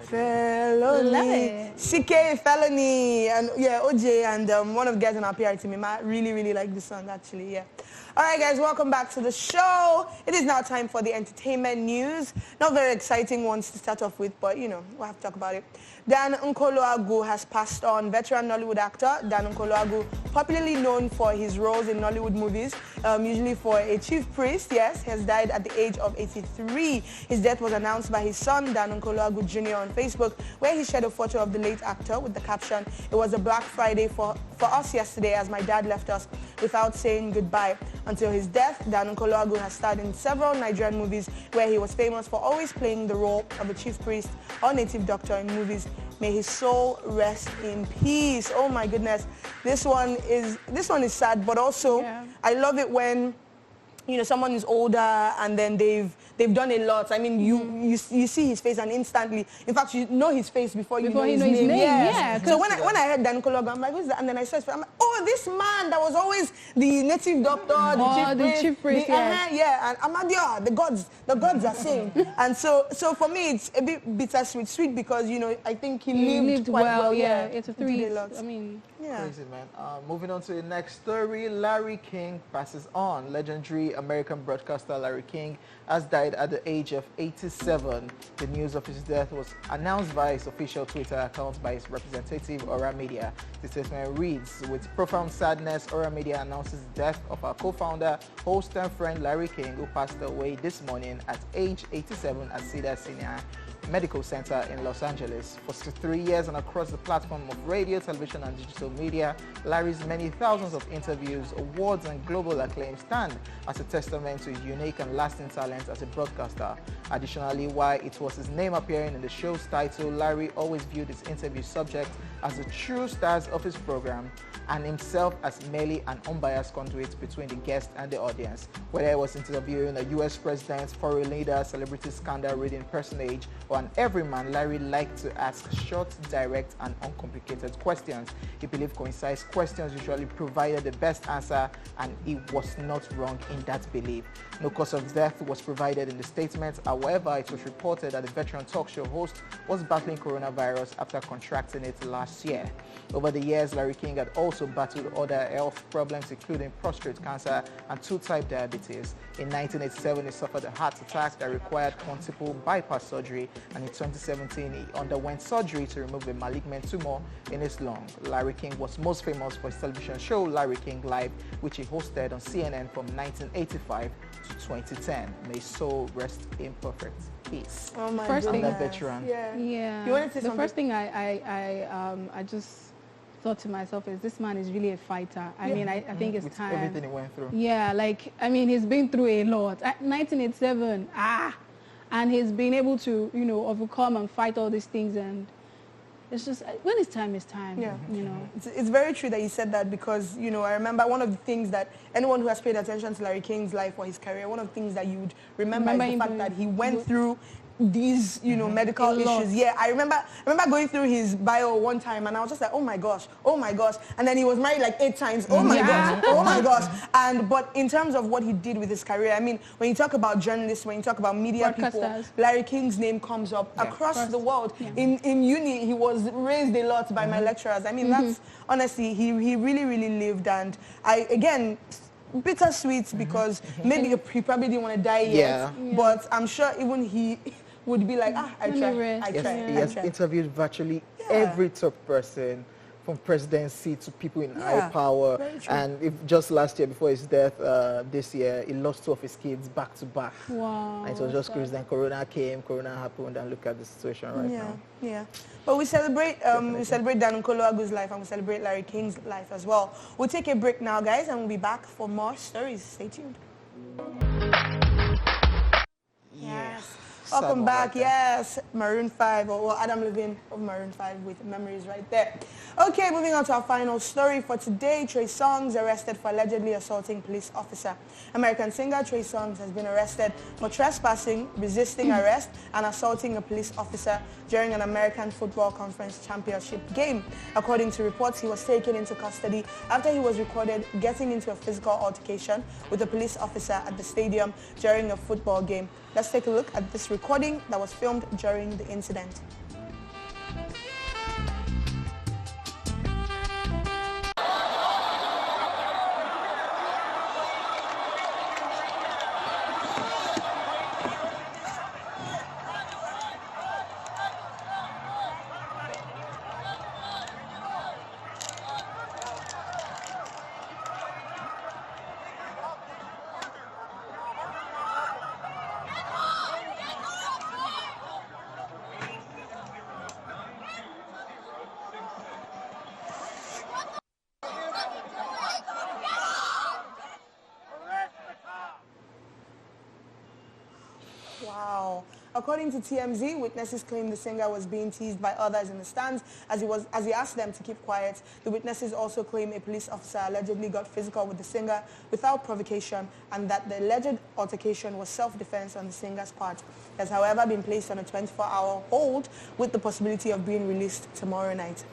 Felony. CK, Felony, and yeah, OJ, and one of the guys in our PR team, I really like this song, actually, yeah. All right, guys, welcome back to the show. It is now time for the entertainment news. Not very exciting ones to start off with, but, you know, we'll have to talk about it. Dan Nkoloagu has passed on. Veteran Nollywood actor Dan Nkoloagu, popularly known for his roles in Nollywood movies, usually for a chief priest, yes, has died at the age of 83. His death was announced by his son, Dan Nkoloagu Jr. on Facebook, where he shared a photo of the late actor with the caption, "It was a Black Friday for us yesterday as my dad left us without saying goodbye." Until his death, Dan Nkoloagu has starred in several Nigerian movies where he was famous for always playing the role of a chief priest or native doctor in movies. May his soul rest in peace. Oh my goodness. This one is sad, but also I love it when, you know, someone is older and then they've done a lot. I mean, you see his face and instantly, in fact, you know his face before you know his name. Yeah. So when I heard Dan Nkoloagu, I'm like, who's that? And then I saw his face. I'm like, oh, this man that was always the native doctor, the chief priest, yeah. And Amadia, the gods are saying. And so for me, it's a bit bittersweet, sweet because, you know, I think he lived quite well. Yeah, it's a I mean, yeah. Crazy, man. Moving on to the next story, Larry King passes on. Legendary American broadcaster Larry King has died at the age of 87. The news of his death was announced via his official Twitter account by his representative, Aura Media. The statement reads, "With profound sadness, Aura Media announces the death of our co-founder, host and friend Larry King, who passed away this morning at age 87 at Cedar Sinai Medical Center in Los Angeles. For 3 years and across the platform of radio, television, and digital media, Larry's many thousands of interviews, awards, and global acclaim stand as a testament to his unique and lasting talent as a broadcaster. Additionally, while it was his name appearing in the show's title, Larry always viewed his interview subject as the true stars of his program and himself as merely an unbiased conduit between the guest and the audience. Whether he was interviewing a U.S. president, foreign leader, celebrity scandal reading personage, or an everyman, Larry liked to ask short, direct, and uncomplicated questions. He believed concise questions usually provided the best answer, and he was not wrong in that belief. No cause of death was provided in the statement. However, it was reported that the veteran talk show host was battling coronavirus after contracting it last year. Over the years, Larry King had also battled other health problems, including prostate cancer and 2-type diabetes. In 1987, he suffered a heart attack that required multiple bypass surgery, and in 2017, he underwent surgery to remove a malignant tumor in his lung. Larry King was most famous for his television show, Larry King Live, which he hosted on CNN from 1985 to 2010. May his soul rest in perfect peace. Oh my goodness. goodness. Veteran. Yeah. You wanted to say something? The first thing I just thought to myself is, this man is really a fighter. I mean, I think it's time. Everything he went through. Yeah, like, I mean, he's been through a lot. At 1987, and he's been able to, you know, overcome and fight all these things, and it's just, when it's time, it's time. Yeah. You know. It's very true that you said that because, you know, I remember one of the things that anyone who has paid attention to Larry King's life or his career, one of the things that you would remember is the fact that he went through these, you know, medical issues. Yeah, I remember going through his bio one time and I was just like, oh my gosh. And then he was married like 8 times. Oh my gosh. But in terms of what he did with his career, I mean, when you talk about journalists, when you talk about media people, Larry King's name comes up across the world. Yeah. In uni, he was raised a lot by my lecturers. I mean, that's honestly, he really lived, and again, bittersweet because maybe he probably didn't want to die yet, but I'm sure even he would be like, I tried. He has interviewed virtually every top person, from presidency to people in high power. And just last year, before his death, this year, he lost 2 of his kids back to back. Wow. And it was just crazy. Then Corona came, Corona happened, and look at the situation right now. Yeah. But we celebrate Dan Nkoloagu's life, and we celebrate Larry King's life as well. We'll take a break now, guys, and we'll be back for more stories. Stay tuned. Yes. Welcome back. Yes, Maroon 5, or Adam Levine of Maroon 5 with Memories right there. Okay, moving on to our final story for today. Trey Songz arrested for allegedly assaulting police officer. American singer Trey Songz has been arrested for trespassing, resisting arrest, and assaulting a police officer during an American Football Conference Championship game. According to reports, he was taken into custody after he was recorded getting into a physical altercation with a police officer at the stadium during a football game. Let's take a look at this recording that was filmed during the incident. according to TMZ, witnesses claim the singer was being teased by others in the stands as he asked them to keep quiet. The witnesses also claim a police officer allegedly got physical with the singer without provocation and that the alleged altercation was self-defense on the singer's part. He has, however, been placed on a 24-hour hold with the possibility of being released tomorrow night.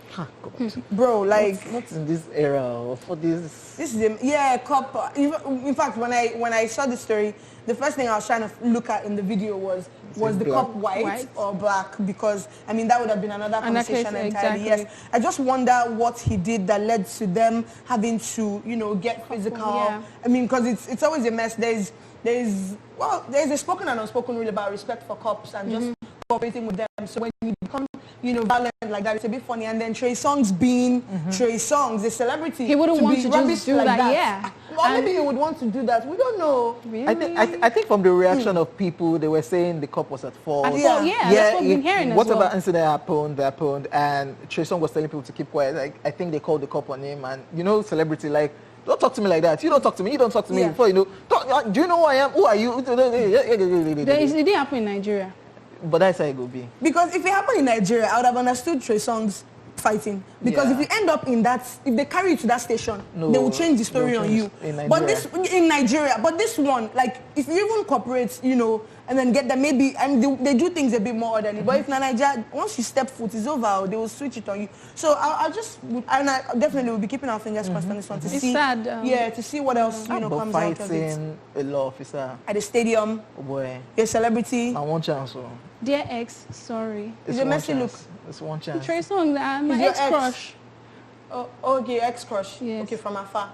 Bro, like... Not in this era, for this... This is, cop. In fact, when I saw the story, the first thing I was trying to look at in the video was the cop white or black? Because, I mean, that would have been another conversation entirely. Exactly. Yes. I just wonder what he did that led to them having to, get physical. Yeah. I mean, because it's always a mess. There's a spoken and unspoken rule about respect for cops and just cooperating with them. So when you become, violent like that, it's a bit funny. And then Trey Songz being Trey Songz, a celebrity, he wouldn't want to just do like that. Yeah. Well, maybe he would want to do that. We don't know. Really? I think from the reaction of people, they were saying the cop was at fault. That's what we've been hearing whatever as well. incident happened, and Trey Songz was telling people to keep quiet. Like, I think they called the cop on him, and celebrity, like, don't talk to me like that. You don't talk to me. You don't talk to me. Before do you know who I am? Who are you? It didn't happen in Nigeria. But that's how it will be. Because if it happened in Nigeria, I would have understood Trey Songz fighting. Because if you end up in that, if they carry you to that station, they will change the story on you. But this one, like, if you even cooperate, and then get them, maybe, and they do things a bit more orderly. But if Nigeria, once you step foot, it's over. They will switch it on you. So I definitely will be keeping our fingers crossed on this one to see. Sad. To see what else comes out of it. Fighting a law officer at the stadium. Oh boy. You're a celebrity. I one chance. Dear ex, sorry. It's a messy look. It's one chance. Trey Songz, my ex-crush. Oh, okay, ex-crush. Yes. Okay, from afar.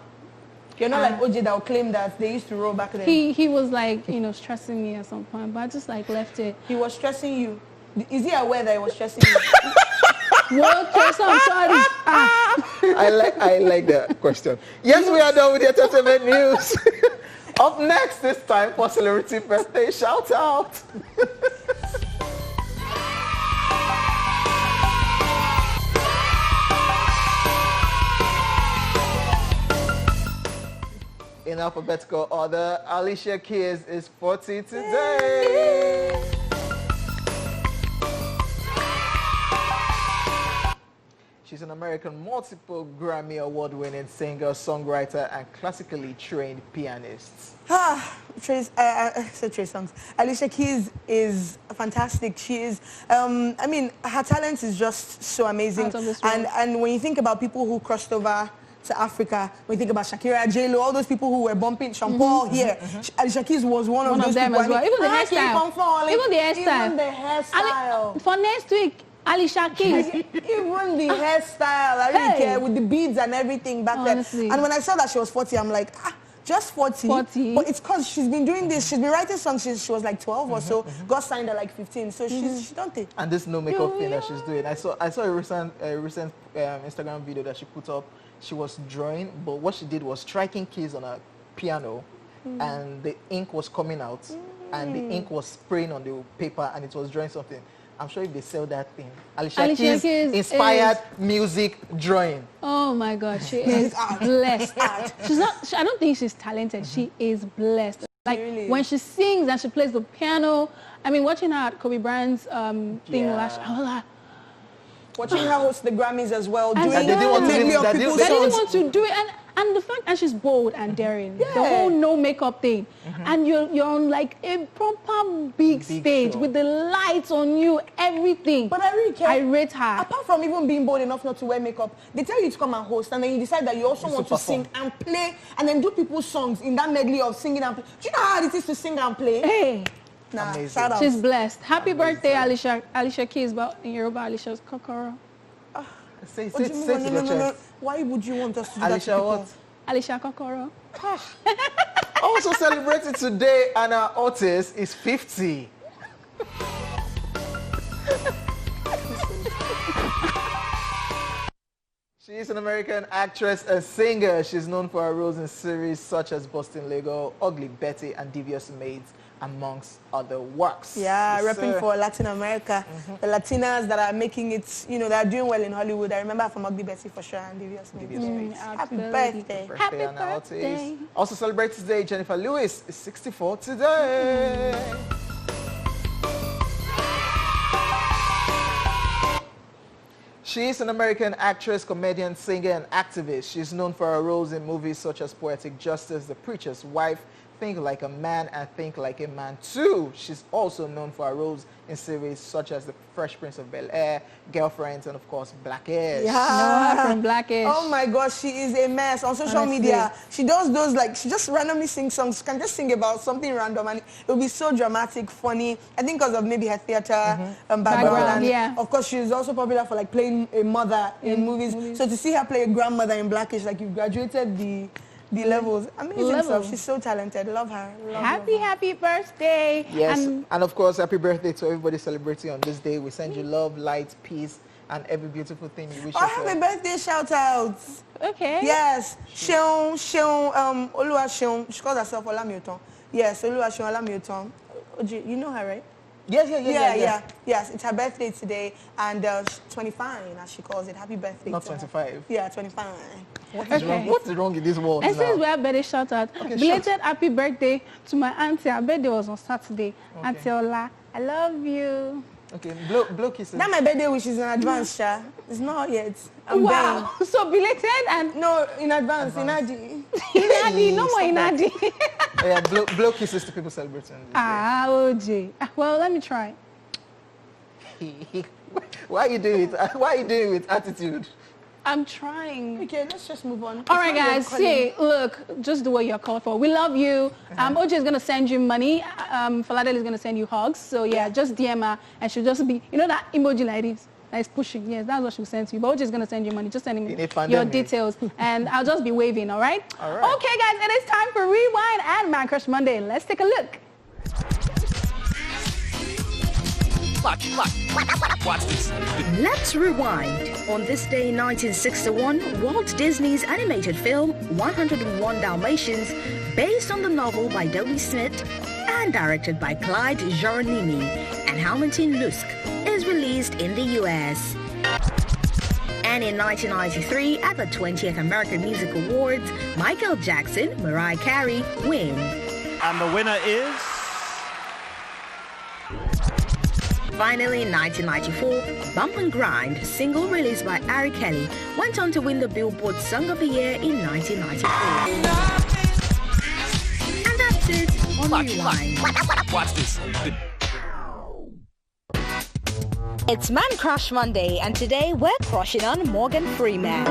You're not like OJ that will claim that they used to roll back then. He was like, stressing me at some point, but I just like left it. He was stressing you. Is he aware that he was stressing you? Well, Trey Songz, sorry. I like that question. Yes, we are done with the entertainment news. Up next, this time for Celebrity Birthday Shout Out. In alphabetical order, Alicia Keys is 40 today. She's an American multiple Grammy Award-winning singer, songwriter, and classically trained pianist. Trey Songz. Alicia Keys is fantastic. She is, her talent is just so amazing. And when you think about people who crossed over to Africa, when you think about Shakira, J-Lo, all those people who were bumping Sean Paul here, Alicia Keys was one of those them people. as well. Even the hairstyle. Even the hairstyle. For next week, Alicia Keys. Even the hairstyle, I really care, with the beads and everything back then. And when I saw that she was 40, I'm like, just 40. But it's because she's been doing this. She's been writing songs since she was like 12 or so. Got signed at like 15. So she's done it. And this no makeup thing that she's doing. I saw a recent Instagram video that she put up. She was drawing, but what she did was striking keys on a piano, and the ink was coming out, and the ink was spraying on the paper, and it was drawing something. I'm sure if they sell that thing, Alicia Keys inspired music drawing. Oh my God, she is blessed. She's not. I don't think she's talented. She is blessed. Like when she sings and she plays the piano. I mean, watching her at Kobe Bryant's thing last, I was like. Watching her host the Grammys as well, doing they didn't want to do it, and the fact that she's bold and daring, the whole no makeup thing, and you're on like a proper big stage with the lights on you, everything. But I really care. I rate her. Apart from even being bold enough not to wear makeup, they tell you to come and host, and then you decide that you also want to sing and play, and then do people's songs in that medley of singing and play. Do you know how hard it is to sing and play? Hey. Nah, she's blessed. Happy birthday, Alicia Keys, but in Yoruba, Alicia's Kokoro. Say to your chest. Why would you want us to do Alicia that to what? Alicia Kokoro. Also celebrated today, Anna Otis is 50. She is an American actress and singer. She's known for her roles in series such as Boston Legal, Ugly Betty, and Devious Maids, amongst other works. Yeah, repping for Latin America. The Latinas that are making it, that are doing well in Hollywood. I remember from Ugly Betty for sure and Devious Maids. Happy birthday. Happy birthday. Also celebrating today, Jennifer Lewis is 64 today. She is an American actress, comedian, singer, and activist. She's known for her roles in movies such as Poetic Justice, The Preacher's Wife, Think Like a Man, and Think Like a Man 2. She's also known for her roles in series such as The Fresh Prince of Bel-Air, Girlfriends, and of course, Blackish. Yeah, from Blackish. Oh my gosh, she is a mess on social media. She does those, like, she just randomly sings songs. She can just sing about something random and it will be so dramatic, funny. I think because of maybe her theater background. And of course, she's also popular for like playing a mother in movies. So to see her play a grandmother in Blackish, like you've graduated the levels. Amazing stuff. She's so talented. Love her. Happy birthday. Yes, and of course, happy birthday to everybody celebrating on this day. We send you love, light, peace, and every beautiful thing you wish yourself. I have a birthday shout out. Okay. Yes. Sheon, Olua Sheon. She calls herself Olamioton. Yes, Olua Sheon Olamioton. You know her, right? Yes. Yes, it's her birthday today, and she's 25, as she calls it. Happy birthday. Not 25. Yeah, 25. What is wrong in this world and now? since we have birthday shout out, belated happy birthday to my auntie. Her birthday was on Saturday. Auntie Ola, I love you. Okay, blow kisses. That my birthday wish is in advance, Sha. It's not yet. Wow. So belated and... No, in advance. Inadi. Inadi, no more Inadi. Yeah, blow kisses to people celebrating. OJ. Well, let me try. Why are you doing it? Why are you doing it with attitude? I'm trying. Okay, let's just move on. All right, guys. See, look, just do what you're called for. We love you. OJ is going to send you money. Faladel is going to send you hugs. So, yeah, just DM her and she'll just be, you know that emoji like this? That is pushing. Yes, that's what she'll send to you. But OJ is going to send you money. Just send me your details. And I'll just be waving, all right? All right. Okay, guys, it is time for Rewind and Man Crush Monday. Let's take a look. Watch this. Let's rewind. On this day in 1961, Walt Disney's animated film 101 Dalmatians, based on the novel by W. Smith and directed by Clyde Geronimi and Hamilton Luske, is released in the US. And in 1993, at the 20th American Music Awards, Michael Jackson, Mariah Carey win. And the winner is... Finally, in 1994, Bump and Grind, a single released by Ari Kelly, went on to win the Billboard Song of the Year in 1994. And that's it on Rewind. Watch this. It's Man Crush Monday, and today we're crushing on Morgan Freeman.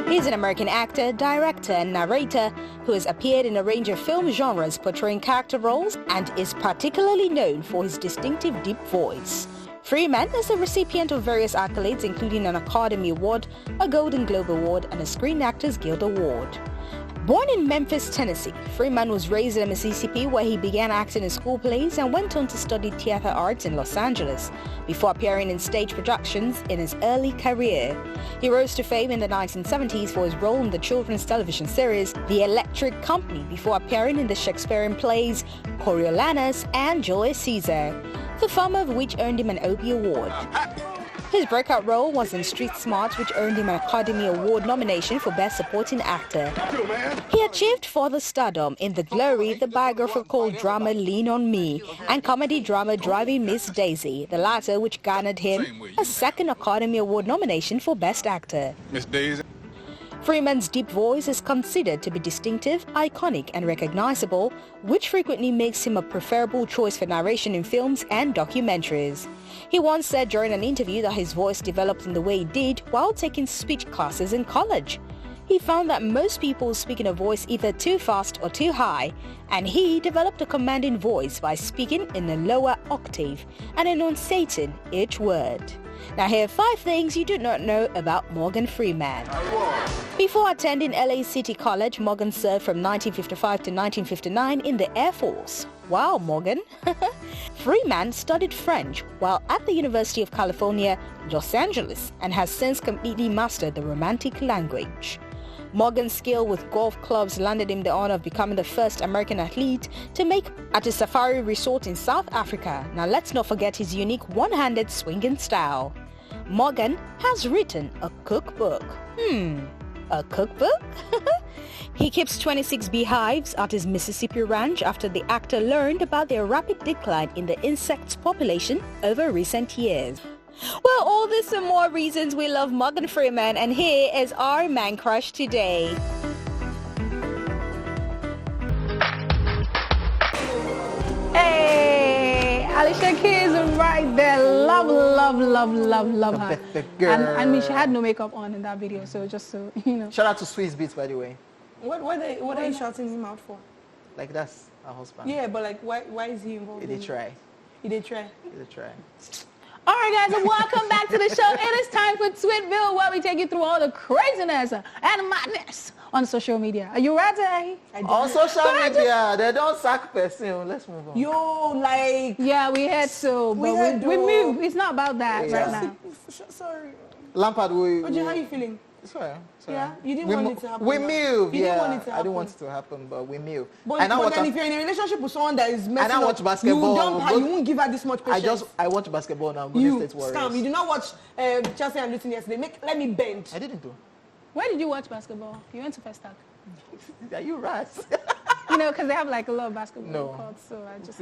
He's an American actor, director, and narrator who has appeared in a range of film genres portraying character roles and is particularly known for his distinctive deep voice. Freeman is a recipient of various accolades including an Academy Award, a Golden Globe Award, and a Screen Actors Guild Award. Born in Memphis, Tennessee, Freeman was raised in Mississippi where he began acting in school plays and went on to study theater arts in Los Angeles before appearing in stage productions in his early career. He rose to fame in the 1970s for his role in the children's television series The Electric Company before appearing in the Shakespearean plays Coriolanus and Julius Caesar, the former of which earned him an Obie Award. His breakout role was in Street Smart, which earned him an Academy Award nomination for Best Supporting Actor. He achieved further stardom in The Glory, the biographical drama Lean on Me, and comedy drama Driving Miss Daisy, the latter which garnered him a second Academy Award nomination for Best Actor. Miss Daisy. Freeman's deep voice is considered to be distinctive, iconic, and recognizable, which frequently makes him a preferable choice for narration in films and documentaries. He once said during an interview that his voice developed in the way it did while taking speech classes in college. He found that most people speak in a voice either too fast or too high, and he developed a commanding voice by speaking in a lower octave and enunciating each word. Now here are 5 things you do not know about Morgan Freeman. Before attending LA City College, Morgan served from 1955 to 1959 in the Air Force. Wow, Morgan. Freeman studied French while at the University of California, Los Angeles, and has since completely mastered the Romantic language. Morgan's skill with golf clubs landed him the honor of becoming the first American athlete to make at a safari resort in South Africa. Now let's not forget his unique one-handed swinging style. Morgan has written a cookbook. A cookbook? He keeps 26 beehives at his Mississippi ranch after the actor learned about their rapid decline in the insects population over recent years. Well, all this and more reasons we love Morgan Freeman, and here is our man crush today. Hey, Alicia Keys right there. Love her. The girl. And I mean, she had no makeup on in that video, so just so you know. Shout out to Swiss Beats, by the way. What are you shouting him out for? Like, that's her husband. Yeah, but like, why is he involved? He did try. He did try. He did try. All right, guys, welcome back to the show. It is time for Tweetville, where we take you through all the craziness and madness on social media. Are you ready? On social media, they don't sack person. Let's move on. Yo, like... Yeah, we had so, but we move. It's not about that right now. Sorry. Lampard, Oji, how are you feeling? It's fine. Yeah, you didn't want it to happen. We move, you didn't want it to happen. I didn't want it to happen, but we move. But then if you're in a relationship with someone that is messing up, watch basketball. You won't give her this much patience. I watch basketball now. Golden State Warriors. Scam. You did not watch Chelsea and Luton yesterday. Let me bend. I didn't do. Where did you watch basketball? You went to First Tag. Are you rats? You know, because they have like a lot of basketball courts, so I just...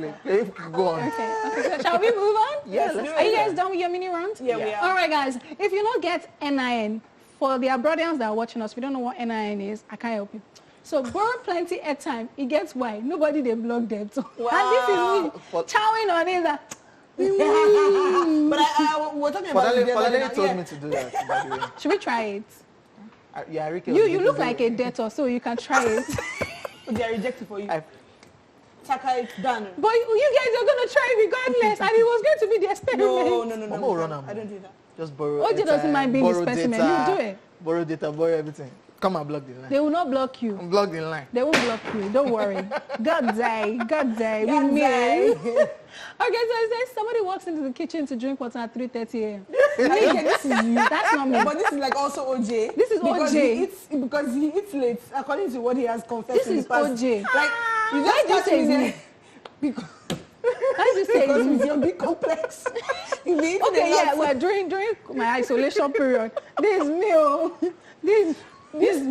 Go on. Okay, so shall we move on? Yes. Are you guys done with your mini round? Yeah, we are. All right, guys. If you don't get NIN, for the brothers that are watching us, if you don't know what NIN is, I can't help you. So borrow plenty airtime. It gets why nobody they block them. So wow. And this is me chowing on it. But we're talking about Fadele told me to do that, by the way. Should we try it? Yeah, Ricky. You look like a debtor, so you can try it. They are rejected for you. Taka, it's done. But you guys are going to try it regardless, and it was going to be the experiment. No. I don't do that. Just borrow. OJ doesn't mind being the specimen. You do it. Borrow data, borrow everything. Come and block the line. They will not block you. Block the line. They won't block you. Don't worry. God day. We mean. Okay, so it says somebody walks into the kitchen to drink water at 3:30 a.m. This is you. That's not me. But this is like also OJ. This is OJ. Because he eats late, according to what he has confessed. This is OJ. Like, why do you say me? Because it's a bit complex. Okay, yeah, well, during my isolation period, this meal, this was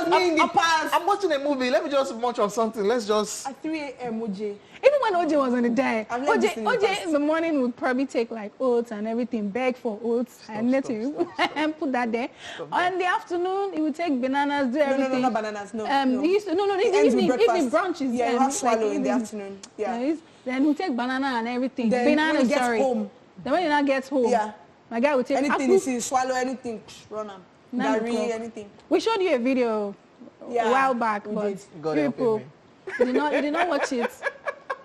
me in the past. I'm watching a movie. Let me just munch on something. Let's just... At 3 a.m. OJ. Even when OJ was on the diet, OJ in the morning would probably take like oats and everything, beg for oats and and put that there. In the afternoon, he would take bananas, do everything. No, not bananas, no. He used to, evening brunches. Yeah, you have swallow in the afternoon. Yeah. Then he take banana and everything. Then banana, when he gets home. Then when he now gets home, my guy would take anything he sees, swallow anything, run him. Gary, anything. We showed you a video a while back, but people you did not watch it.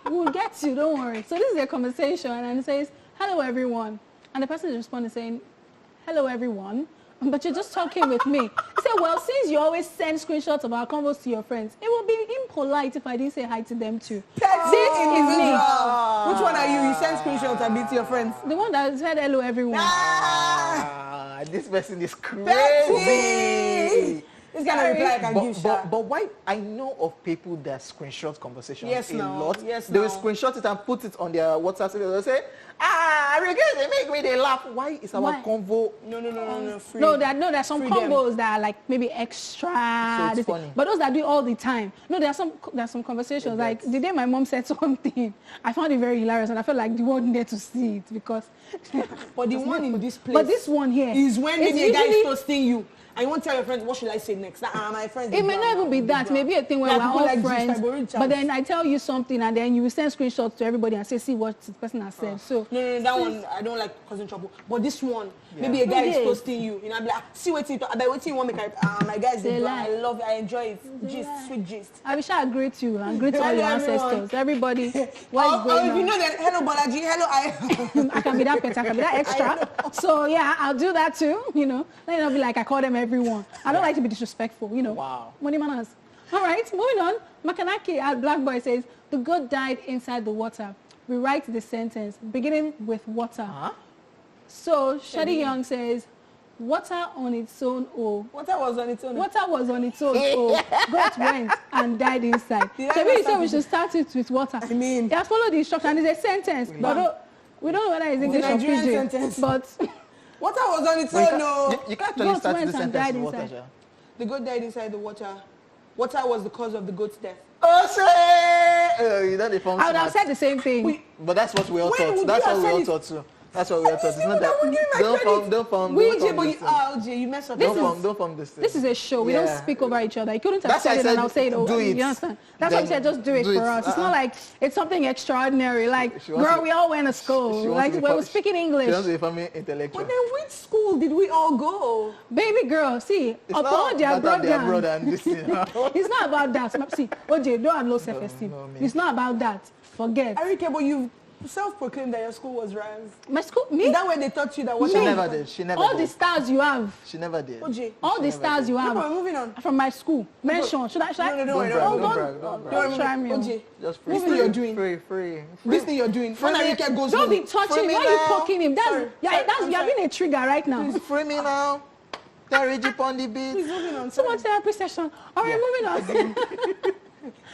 We'll get you, don't worry. So this is a conversation, and it says, "Hello everyone," and the person is responding saying, "Hello everyone, but you're just talking with me." He said, "Well, since you always send screenshots of our convos to your friends, it would be impolite if I didn't say hi to them too." This is me. Which one are you? You send screenshots and be to your friends? The one that said hello everyone. This person is crazy. This kind of reply I can give shot. But why? I know of people that screenshot conversations a lot. Yes, they will screenshot it and put it on their WhatsApp. They'll say, I regret they make me they laugh. Why is our convo? No. Free. There's some combos that are like maybe extra. So it's funny. But those that do it all the time. No, there's some conversations. Like the day my mom said something, I found it very hilarious, and I felt like the world needed to see it because. But the one in this place. But this one here is when maybe a guy is toasting you. And you won't tell your friends, what should I say next? My friends. It may not even be that. Maybe a thing where we're all friends. But then I tell you something, and then you will send screenshots to everybody and say, see what the person has said. So no, that one I don't like causing trouble. But this one, maybe a guy is toasting you, and I'm like, see what you want me. My guys, I love it. I enjoy it. Gist, sweet gist. I wish I greet you and greet all your ancestors, everybody. What is going on? If you know that, hello Bolaji, hello I can be that better. I can be that extra. So yeah, I'll do that too. Let it not be like I call them everyone. I don't like to be disrespectful, Wow. Money manners. All right, moving on. Makanaki at Black Boy says, the goat died inside the water. Rewrite the sentence, beginning with water. Huh? So Shadi Young says, water on its own, Water was on its own. Water was on its own, goat went and died inside. So we say we should start it with water. I mean. Yeah, follow the instruction. It's a sentence. But we don't know whether it's English or Pidgin. Sentence. But... Water was on its own, no. You can't actually start the sentence with water, The goat died inside the water. water was the cause of the goat's death. Oh, say! You know the phone. I would have said the same thing. But that's what we all When thought. would That's you what we have all said thought too. That's what we all thought. It's not that. Don't form OJ, you mess up. Don't form this thing. This is a show. We don't speak over each other. You couldn't have That's why said I it and said I'll say it over. do it. You understand? That's why I said just do it for us. It's not like it's something extraordinary. Like, girl, we all went to school. Like, we were speaking English. She wants to be family intellectual. But then which school did we all go? Baby girl, see, upon their brother and this thing. It's not about that. See, OJ, don't have low self-esteem. It's not about that. Forget. Arike, but you self-proclaimed that your school was Raz. My school, me? Is that when they taught you that what She never did. She never all did. the stars you have. She never did. OJ. All the stars you have. No, but moving on. From my school. Mention. Should I? No, Don't try me. OJ. Just free. This thing you're doing. Free. This thing you're doing. When Arike goes Don't home, be touching me him. Why are you now. poking him? That's Sorry. you're being a trigger right now. Please free me now. Carry Jeep on the beat. Please moving on. Someone therapy session. All right, moving on.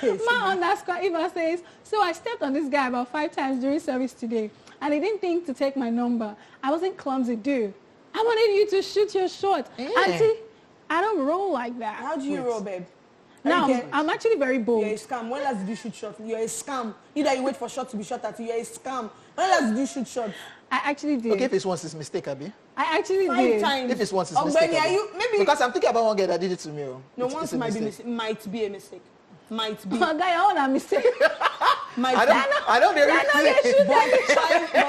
Ma_Eva says, so I stepped on this guy about 5 times during service today, and he didn't think to take my number. I wasn't clumsy, dude. I wanted you to shoot your shot. Auntie, I don't roll like that. How do you roll, babe? Now, I'm actually very bold. You're a scam. When last did you shoot shot? You're a scam. Either you wait for shot to be shot at you. You're a scam. When last did you shoot shot? I actually did. Okay, if it's once it's mistake, Abi. I actually 5 did. times. If it's once it's mistake, Benny, are Abi. you maybe? Because I'm thinking about one girl that did it to me. No, It's once a might mistake. be a mistake. Might be. Oh, guy, I want a mistake. Might I don't really shoot but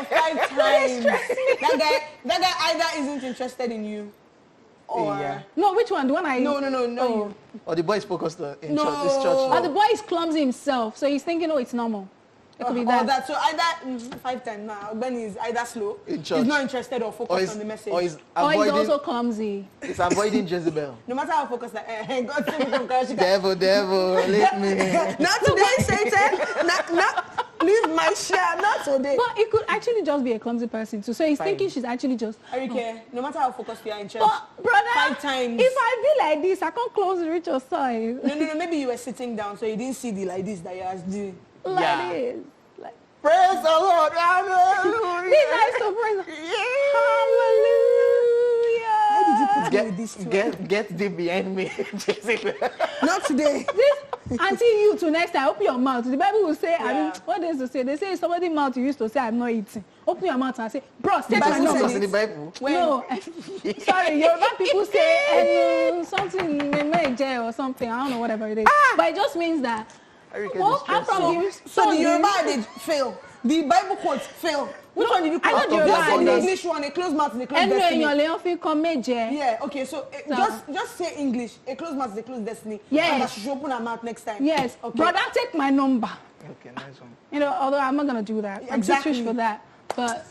5 times. That guy either isn't interested in you, or Yeah. No, which one? The one I... no, Oh. Or the boy is focused in No. church. This church. Or the boy is clumsy himself, so he's thinking, oh, it's normal. It could be that. So either 5 times now. Benny is either slow, In church. he's not interested or focused on the message. Or he's Or he's avoiding. also clumsy. He's avoiding Jezebel. No matter how focused, like, God save me from Karashika. Devil, leave me. Not today, Satan. Not leave my share. Not today. But it could actually just be a clumsy person too. So he's thinking she's actually just... Arike, no matter how focused you are in church, But, brother, 5 times. if I be like this, I can't close the ritual side. No. Maybe you were sitting down, so you didn't see the like this that you was doing. Like Yeah. this. Like, Praise the Lord. Hallelujah. be nice to praise. Hallelujah. Why did you put me with this two? Get deep behind me, Jezebel. Not today. This, until you to next time, open your mouth. The Bible will say, I mean, Yeah. what does it say? They say somebody mouth you used to say, I'm not eating. Open your mouth and say, bro, take Bible my said number. It's in the Bible. When? No, sorry, Yoruba people say something memeje or something. I don't know, whatever it is. But it just means that. Arike, I'm from the So the Yoruba did fail. The Bible quotes fail. Which one did you I quote? know the Just Yoruba the is- English one, a closed mouth and a closed Ẹnu destiny. èèyàn lèèyàn fi kan méje. Yeah, okay, so just say English. A closed mouth is a closed destiny. Yes. And that she should open her mouth next time. Yes, Okay. brother, take my number. Okay, nice one. You know, although I'm not gonna do that. I'm too Exactly. fish for that. But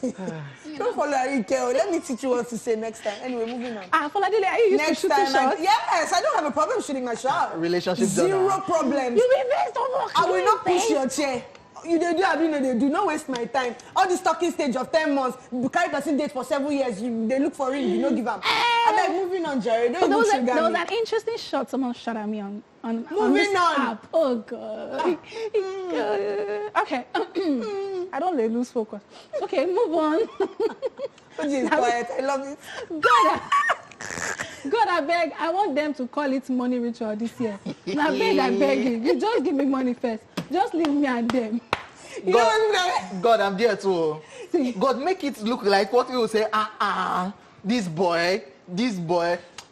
Don't follow Arike. Let me teach you what to say next time. Anyway, moving on. Foladele, are you used to Next shooting time, shots? yes, I don't have a problem shooting my shot. Relationship Zero done. problems. You be best of I will not push your chair. You do, I mean, they do not waste my time. All this talking stage of 10 months, you carry person date for 7 years, they look for ring, you don't give them. I'm like, moving on, Jerry. Don't But there was, even there trigger was me. an interesting shot someone shot at me on this Moving on. app. Oh, God. Okay. I don't let lose focus. Okay, move on. Which is quiet. I love it. God, I beg. I want them to call it money ritual this year. Now, I beg you. You just give me money first. Just leave me and them. God, I'm there too. God, make it look like what you will say. This boy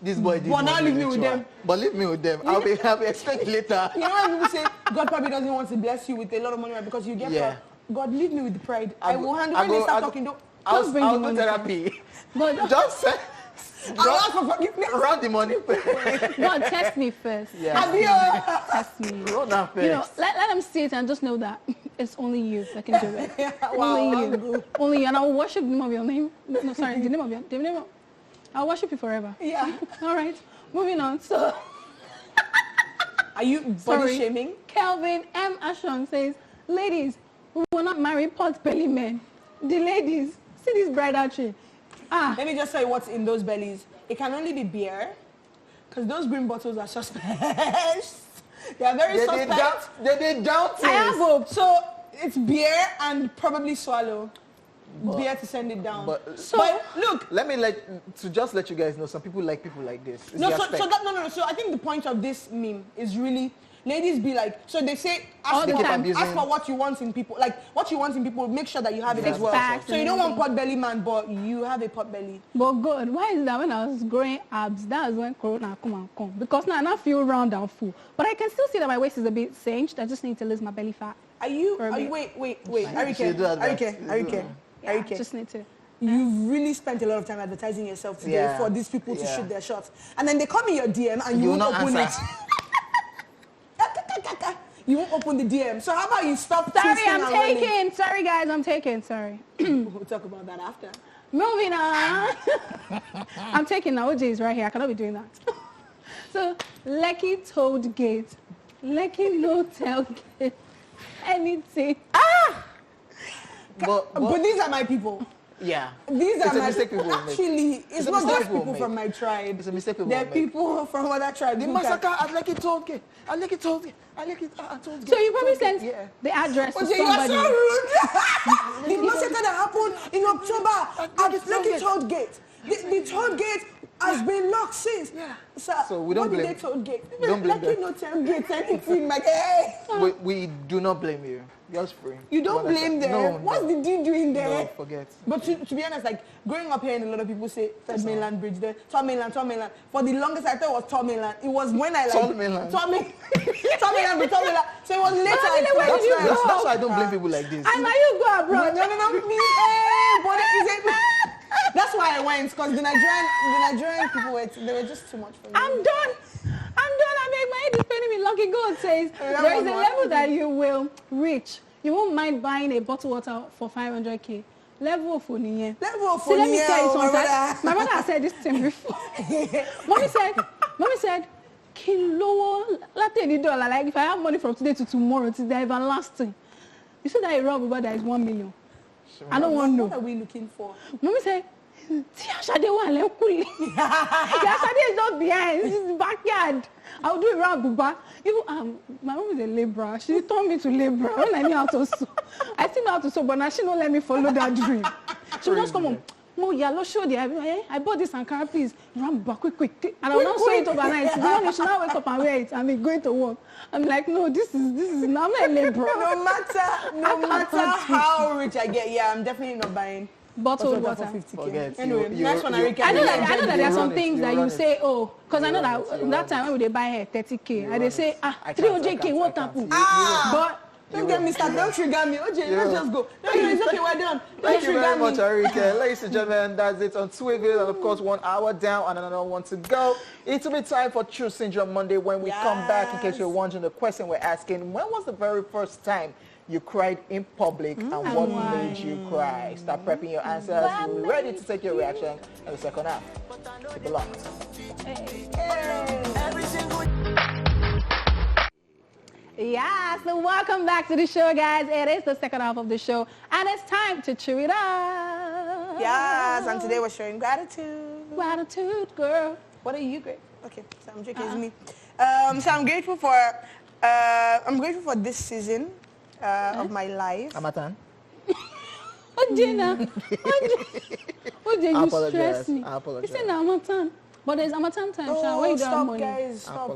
did But now money leave me with ritual. them. But leave me with them. I'll be expecting later. You know when people say God probably doesn't want to bless you with a lot of money right, because you get Yeah. God, leave me with the pride. I will handle I when they go- start I go- talking. I'll bring the do money therapy. God, Just say, I'll ask for forgiveness. run the money. God, test me first. Yeah. Test me. Run that first. You know, let them see it and just know that it's only you that can do it. Wow, only I'm you. good. Only you. And I will worship the name of your name. No, sorry, the name of your name. I'll worship you forever. Yeah. All right. Moving on. So, Are you body sorry. shaming? Kelvin M. Ashon says, ladies, we will not marry pot belly men. The ladies, see this bridal tree. Let me just tell you what's in those bellies. It can only be beer, because those green bottles are suspect. They are very suspect. They down I have hope. So it's beer and probably swallow. beer to send it down. But look, let you guys know, some people like this. It's no, their so spec. no. So I think the point of this meme is really ladies be like, so they say ask for what you want in people, like what you want in people, make sure that you have it as well. So you don't want pot belly man, but you have a pot belly. But God, why is that when I was growing abs, that was when Corona come. Because now I not feel round and full. But I can still see that my waist is a bit singed. I just need to lose my belly fat. Wait. Arike. Just need to. You've really spent a lot of time advertising yourself today for these people to shoot their shots. And then they come in your DM and you won't open it. You won't open the DM. So how about you stop? Sorry, I'm taking. Sorry, guys, I'm taking. Sorry. We'll talk about that after. Moving on. I'm taking now. OJ is right here. I cannot be doing that. So, Lekki Toad Gate. Lekki no tailgate. Anything. But these are my people. Yeah. These are my people. Actually, it's not just people from my tribe. It's a mistake people They're people from other tribes. The massacre at Lekki Toad Gate. So you probably sent the address to somebody. You are so rude. The massacre that happened in October at Lekki Toad Gate. The Toad Gate has been locked since. Yeah. So we don't blame. What did they Toad Gate? We don't blame Lekki no Toad Gate anything like hey. We do not blame you. Just free. You don't blame them. No, What's the dude doing there? No, forget. But to be honest, like growing up here, and a lot of people say Third Mainland Bridge there, Third Mainland. For the longest, I thought it was Third Mainland. It was when I like Third Mainland. Third Mainland. So it was later. That's why I don't blame people like this. And now you go abroad. No, me. But that's why I went, because the Nigerian people they were just too much for me. I'm done. I make my head is paining me. Lucky God says there is a level that you will reach. You won't mind buying a bottle of water for 500k. Level of Oniye. See, let me tell you something. My brother has said this thing before. Mommy said, Kilo latte ni dollar. Like if I have money from today to tomorrow, it's the everlasting. You said that a rob about that is 1 million. I don't want to know. What are we looking for? Mommy said, Tia Shade one lekuli. Tia Shade is not behind. This is the backyard. I'll do it around Buba. Even my mom is a laborer. She taught me to labor when I knew how to sew. I still know how to sew, but now she don't let me follow that dream. She will just come on. Mo yellow show there. I bought this Ankara, please. Run back quick. And I'll not sew it overnight. The morning she now wake up and wear it and be going to work. I'm like, no, this is now I'm not a laborer. No matter how rich I get, I'm definitely not buying bottled water. For 50K. Forget. Anyway, next one, Arike. I know that there are some things that you say, because I know that time when they buy her 30K, and they say, 300K, what happened? But don't get me started. Don't trigger me. OJ, let's just go. No, it's okay, we're done. Thank you very much, Arike. Ladies and gentlemen, that's it on Twiggle. And of course, 1 hour down and another one to go. It will be time for True Syndrome Monday when we come back. In case you're wondering, the question we're asking, when was the very first time you cried in public and what made you cry? Start prepping your answers. We're ready to take your reaction in the second half. Keep it locked. Yeah, so welcome back to the show, guys. It is the second half of the show, and it's time to chew it up. Yes, and today we're showing gratitude. Gratitude, girl. What are you grateful? Okay, so I'm joking, it's me. So I'm grateful for this season of my life. Amatan? Ojina, you stress me. I apologize. You said Amatan. But there's Amatan time, where you got money. Guys, stop,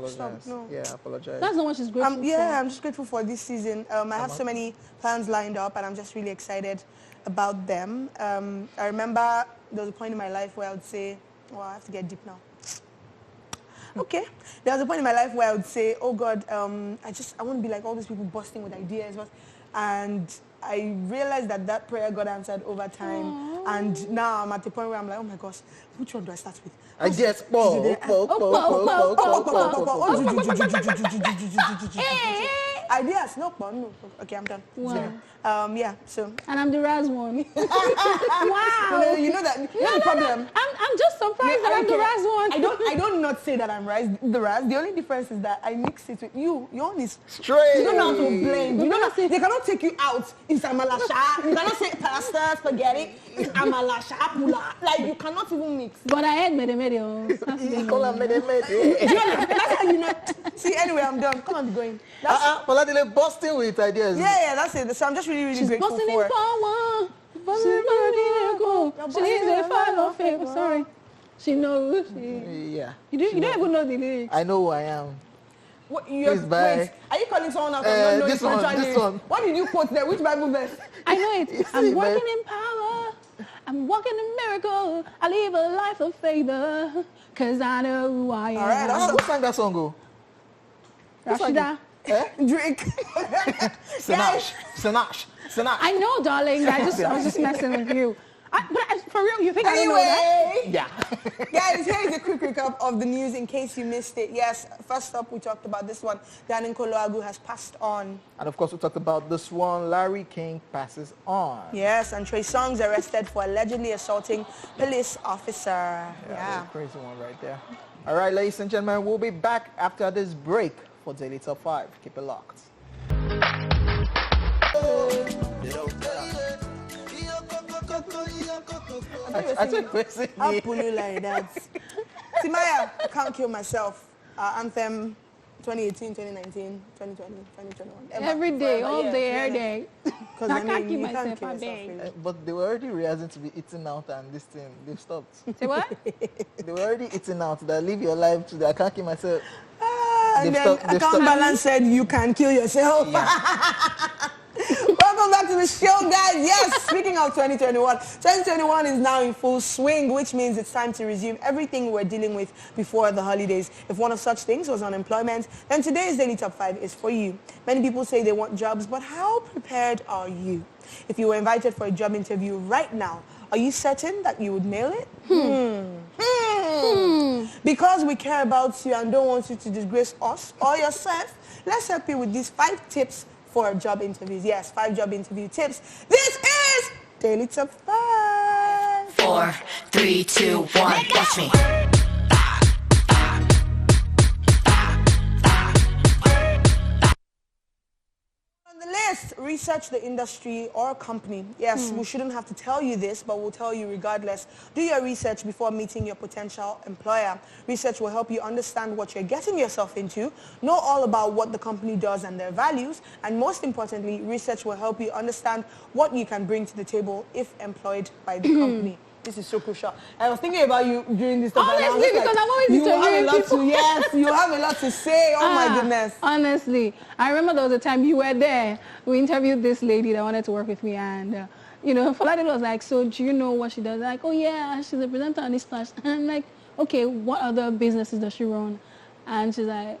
no. Yeah, I apologize. That's not what she's grateful for. Yeah, I'm just grateful for this season. I have so many plans lined up, and I'm just really excited about them. I remember there was a point in my life where I would say, I have to get deep now. Okay. There was a point in my life where I would say, oh God, I want to be like all these people bursting with ideas. And I realized that prayer got answered over time. Aww. And now I'm at the point where I'm like, oh my gosh, which one do I start with? Ideas, Ideas, no. Okay, I'm done. Wow. So. And I'm the Raz one. Wow. No, you know that. No problem. I'm just surprised that I'm the Raz one. I don't not say that I'm the Raz. The only difference is that I mix it with you. Your own is straight. You don't know how to blend. They cannot take you out. It's amalasha. You cannot say pasta, spaghetti. It's amalasha, pula. Like you cannot even mix. But I had mede. That's how you know. See, anyway, I'm done. Come on, be going. Paladile busting with ideas. Yeah, that's it. So I'm just really, really grateful for. She needs a file of fame. Sorry. She knows. Yeah. You don't even know the lyrics. I know who I am. What, Please bye. wait, are you calling someone out and not knowing this one. What did you quote there? Which Bible verse? I know it. I'm walking in power. I'm walking in miracle. I live a life of favor. Cause I know who I am. All right, Who sang that song, go? Rashida. Drake. Sinash. I know, darling. I was just messing with you. For real, you think Anyway, I don't know Yeah. guys, here is a quick recap of the news in case you missed it. Yes, first up, we talked about this one. Dan Nkoloagu has passed on. And of course, we talked about this one. Larry King passes on. Yes, and Trey Songz arrested for allegedly assaulting police officer. Yeah, Yeah. that's a crazy one right there. All right, ladies and gentlemen, we'll be back after this break for Daily Top 5. Keep it locked. I took crazy. I'll pull you like that. Timaya, I Can't Kill Myself. Anthem 2018, 2019, 2020, 2021. Every day, all yeah, day, yeah. every day. Because I can't keep you can't myself kill a yourself, day. really. But they were already rehearsing to be eating out, and this thing, they've stopped. Say what? They were already eating out. That live your life today. I can't keep myself. And They've then stopped- they've Account stopped. Balance said you can kill yourself. Welcome back to the show, guys. Yes, speaking of 2021 is now in full swing, which means it's time to resume everything we were dealing with before the holidays. If one of such things was unemployment, then today's Daily Top 5 is for you. Many people say they want jobs, but how prepared are you? If you were invited for a job interview right now, are you certain that you would nail it? Because we care about you and don't want you to disgrace us or yourself, let's help you with these 5 tips for job interviews. Yes, 5 job interview tips. This is Daily Top 5. 4, 3, 2, 1, watch me. On the list, research the industry or company. Yes, we shouldn't have to tell you this, but we'll tell you regardless. Do your research before meeting your potential employer. Research will help you understand what you're getting yourself into, know all about what the company does and their values, and most importantly, research will help you understand what you can bring to the table if employed by the company. This is so crucial. I was thinking about you during this time. Honestly, because I'm always you have a interviewing lot people. to, yes, you have a lot to say. Oh my goodness. Honestly, I remember there was a time you were there. We interviewed this lady that wanted to work with me, and you know, Falade was like, "So do you know what she does?" Like, "Oh yeah, she's a presenter on this class." And I'm like, "Okay, what other businesses does she run?" And she's like,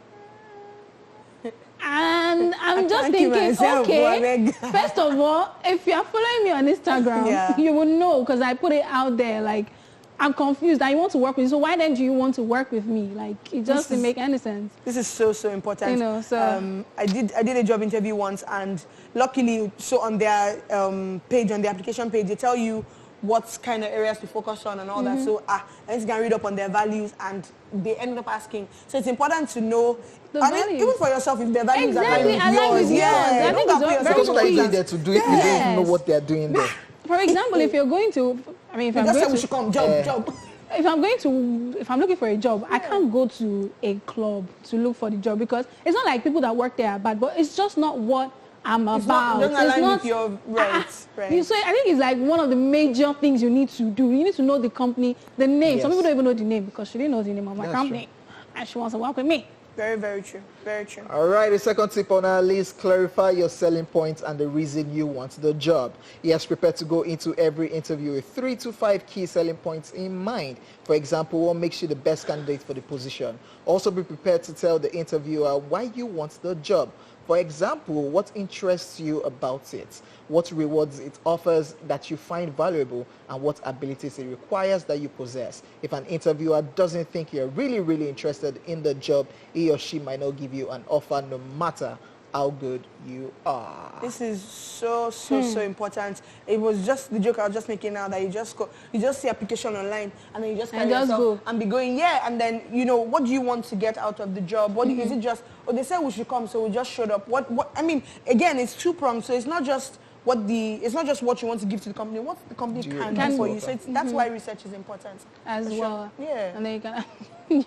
and I'm just thinking, okay, first of all, if you're following me on Instagram, you will know because I put it out there, like, I'm confused. I want to work with you. So why then do you want to work with me? Like, it just doesn't make any sense. This is so important. You know, so I did a job interview once, and luckily, so on their page, on the application page, they tell you what kind of areas to focus on and all that. So I just can read up on their values, and they ended up asking. So it's important to know, even for yourself, if their values are yours. I think it's very Because what are you important. there to do if you don't even know what they're doing there? For example, if you're going to, I mean, if I'm just going say we to, should come, job. If I'm looking for a job, I can't go to a club to look for the job because it's not like people that work there are bad, but it's just not what I'm about. It doesn't align with your rights. Right. So I think it's like one of the major things you need to do. You need to know the company, the name. Yes. Some people don't even know the name because she didn't know the name of my That's company. And she wants to work with me. Very, very true. Very true. All right, the second tip on our list, clarify your selling points and the reason you want the job. Yes, prepare to go into every interview with 3 to 5 key selling points in mind. For example, what makes you the best candidate for the position. Also be prepared to tell the interviewer why you want the job. For example, what interests you about it, what rewards it offers that you find valuable, and what abilities it requires that you possess. If an interviewer doesn't think you're really interested in the job, he or she might not give you an offer no matter how good you are. This is so important. It was just the joke I was just making now, that you just see application online and then you just carry yourself and be going, and then, you know, what do you want to get out of the job? What is it just, they said we should come, so we just showed up. What I mean, again, it's two-pronged, so it's not just what you want to give to the company, what the company can do for you. So that's why research is important. As well. Yeah. And then you can,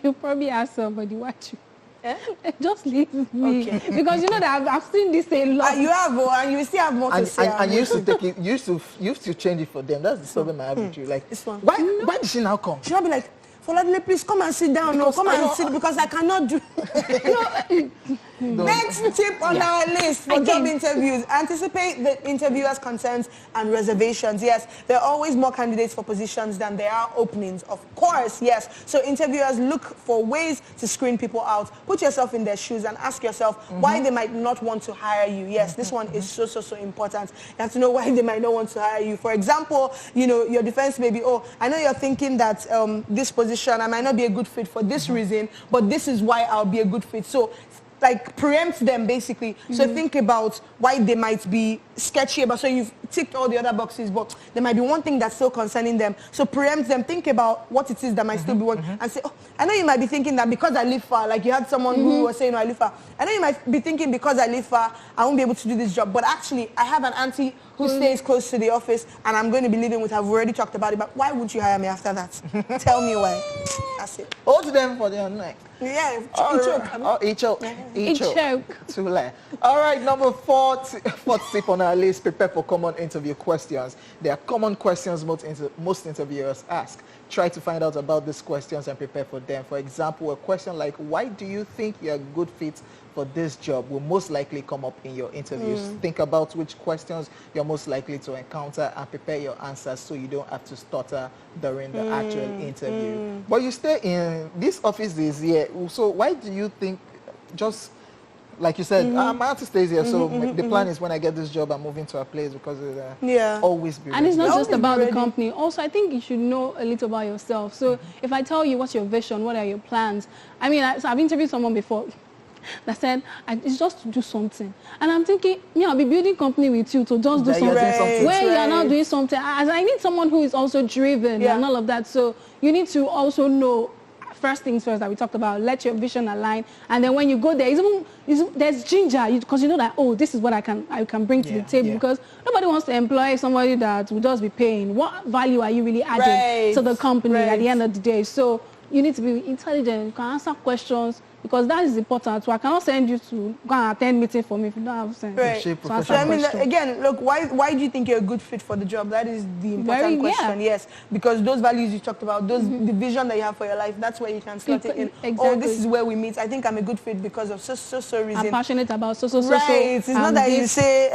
you probably ask somebody what you Just leave me. Okay. Because you know that I've seen this a lot. You have, and you still have more to say. And you used to take it, you used to change it for them. That's the problem I have with you. Like, why did she now come? She'll be like, Foladele, please come and sit down. No, come and sit because I cannot do. Next tip on our list for job interviews: anticipate the interviewer's concerns and reservations. Yes, there are always more candidates for positions than there are openings. Of course, yes. So interviewers look for ways to screen people out. Put yourself in their shoes and ask yourself why they might not want to hire you. Yes, this one is so important. You have to know why they might not want to hire you. For example, you know, your defense may be, oh, I know you're thinking that this position, I might not be a good fit for this reason, but this is why I'll be a good fit. So, like, preempt them, basically. So think about why they might be sketchy about. So you've ticked all the other boxes, but there might be one thing that's still concerning them. So preempt them. Think about what it is that might still be one. And say, oh, I know you might be thinking that because I live far, like you had someone who was saying, oh, I live far. I know you might be thinking because I live far, I won't be able to do this job. But actually, I have an auntie who stays close to the office, and I'm going to be living with her. We've already talked about it, but why would you hire me after that? Tell me why. That's it. Hold them for their neck. Yeah, he choke. Too late. All right, number fourth tip on our list: prepare for common interview questions. There are common questions most interviewers ask. Try to find out about these questions and prepare for them. For example, a question like, why do you think you're a good fit for this job will most likely come up in your interviews. Think about which questions you're most likely to encounter and prepare your answers so you don't have to stutter during the actual interview. But you stay in this office is here, so why do you think, just like you said, my auntie stays here, so the plan is when I get this job, I'm moving to a place because it's always be ready. And it's not just about the company. Also, I think you should know a little about yourself. So if I tell you what's your vision, what are your plans? I mean, I've interviewed someone before that said, it's just to do something. And I'm thinking, I'll be building company with you to just do something. Where you are not doing something. As I need someone who is also driven and all of that. So you need to also know, first things first that we talked about, let your vision align. And then when you go there, there's ginger, because you know that, oh, this is what I can bring to the table. Because nobody wants to employ somebody that will just be paying. What value are you really adding to the company at the end of the day? So you need to be intelligent. You can answer questions, because that is important. So I cannot send you to go and attend meeting for me if you don't have sense. So I mean, again, look, why do you think you're a good fit for the job? That is the important question. Yes, because those values you talked about, the vision that you have for your life, that's where you can slot it in. Exactly. Oh, this is where we meet. I think I'm a like because of so reason. I'm passionate about so. It's not that you say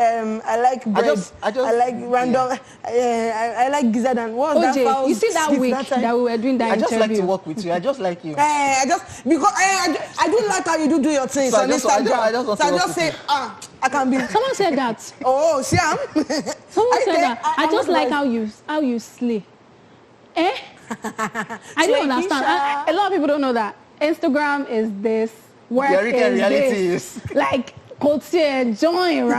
I like bread. I like random. I like gizzard and what was that? You see that week that we were doing that interview. I just like to work with you. I just like you. I do like how you do your things on Instagram. I just say, I can be. Someone said that. Oh, Siam. Someone said that. I just like how you slay. I don't understand. A lot of people don't know that. Instagram is this. Work is reality this. Like, join, join.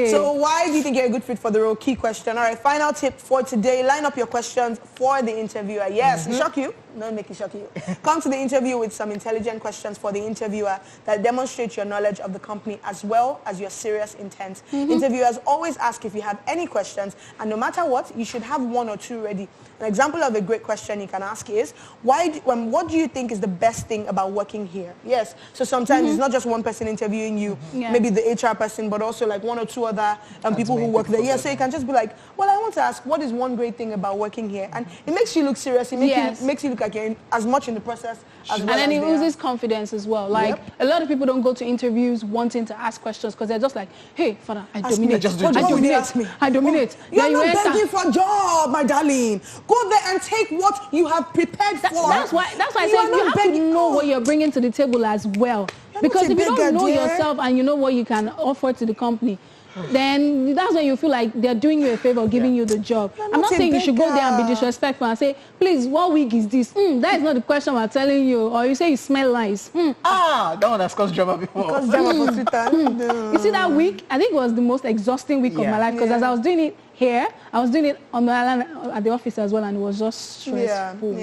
So why do you think you're a good fit for the role? Key question. All right, final tip for today. Line up your questions for the interviewer. Yes, shock you. Don't make it shock you. Come to the interview with some intelligent questions for the interviewer that demonstrate your knowledge of the company as well as your serious intent. Interviewers always ask if you have any questions, and no matter what, you should have one or two ready. An example of a great question you can ask is, what do you think is the best thing about working here? Yes, so sometimes it's not just one person interviewing you, maybe the HR person, but also like one or two other people who work there. Yeah, so you can just be like, well, I want to ask, what is one great thing about working here? And it makes you look serious. It makes you look like you're as much in the process as well. And then it loses confidence as well. Like, a lot of people don't go to interviews wanting to ask questions because they're just like, hey, Father, I dominate. I dominate. You're not begging for a job, my darling. Go there and take what you have prepared for. That's why I said you have to know what you're bringing to the table as well. Because if you don't know yourself and you know what you can offer to the company, then that's when you feel like they're doing you a favor, giving you the job. I'm not saying you should go there and be disrespectful and say, please, what wig is this? That is not the question I'm telling you. Or you say you smell nice. That one has caused drama before. You see that week? I think it was the most exhausting week of my life, because as I was doing it here, I was doing it on the island at the office as well, and it was just stressful.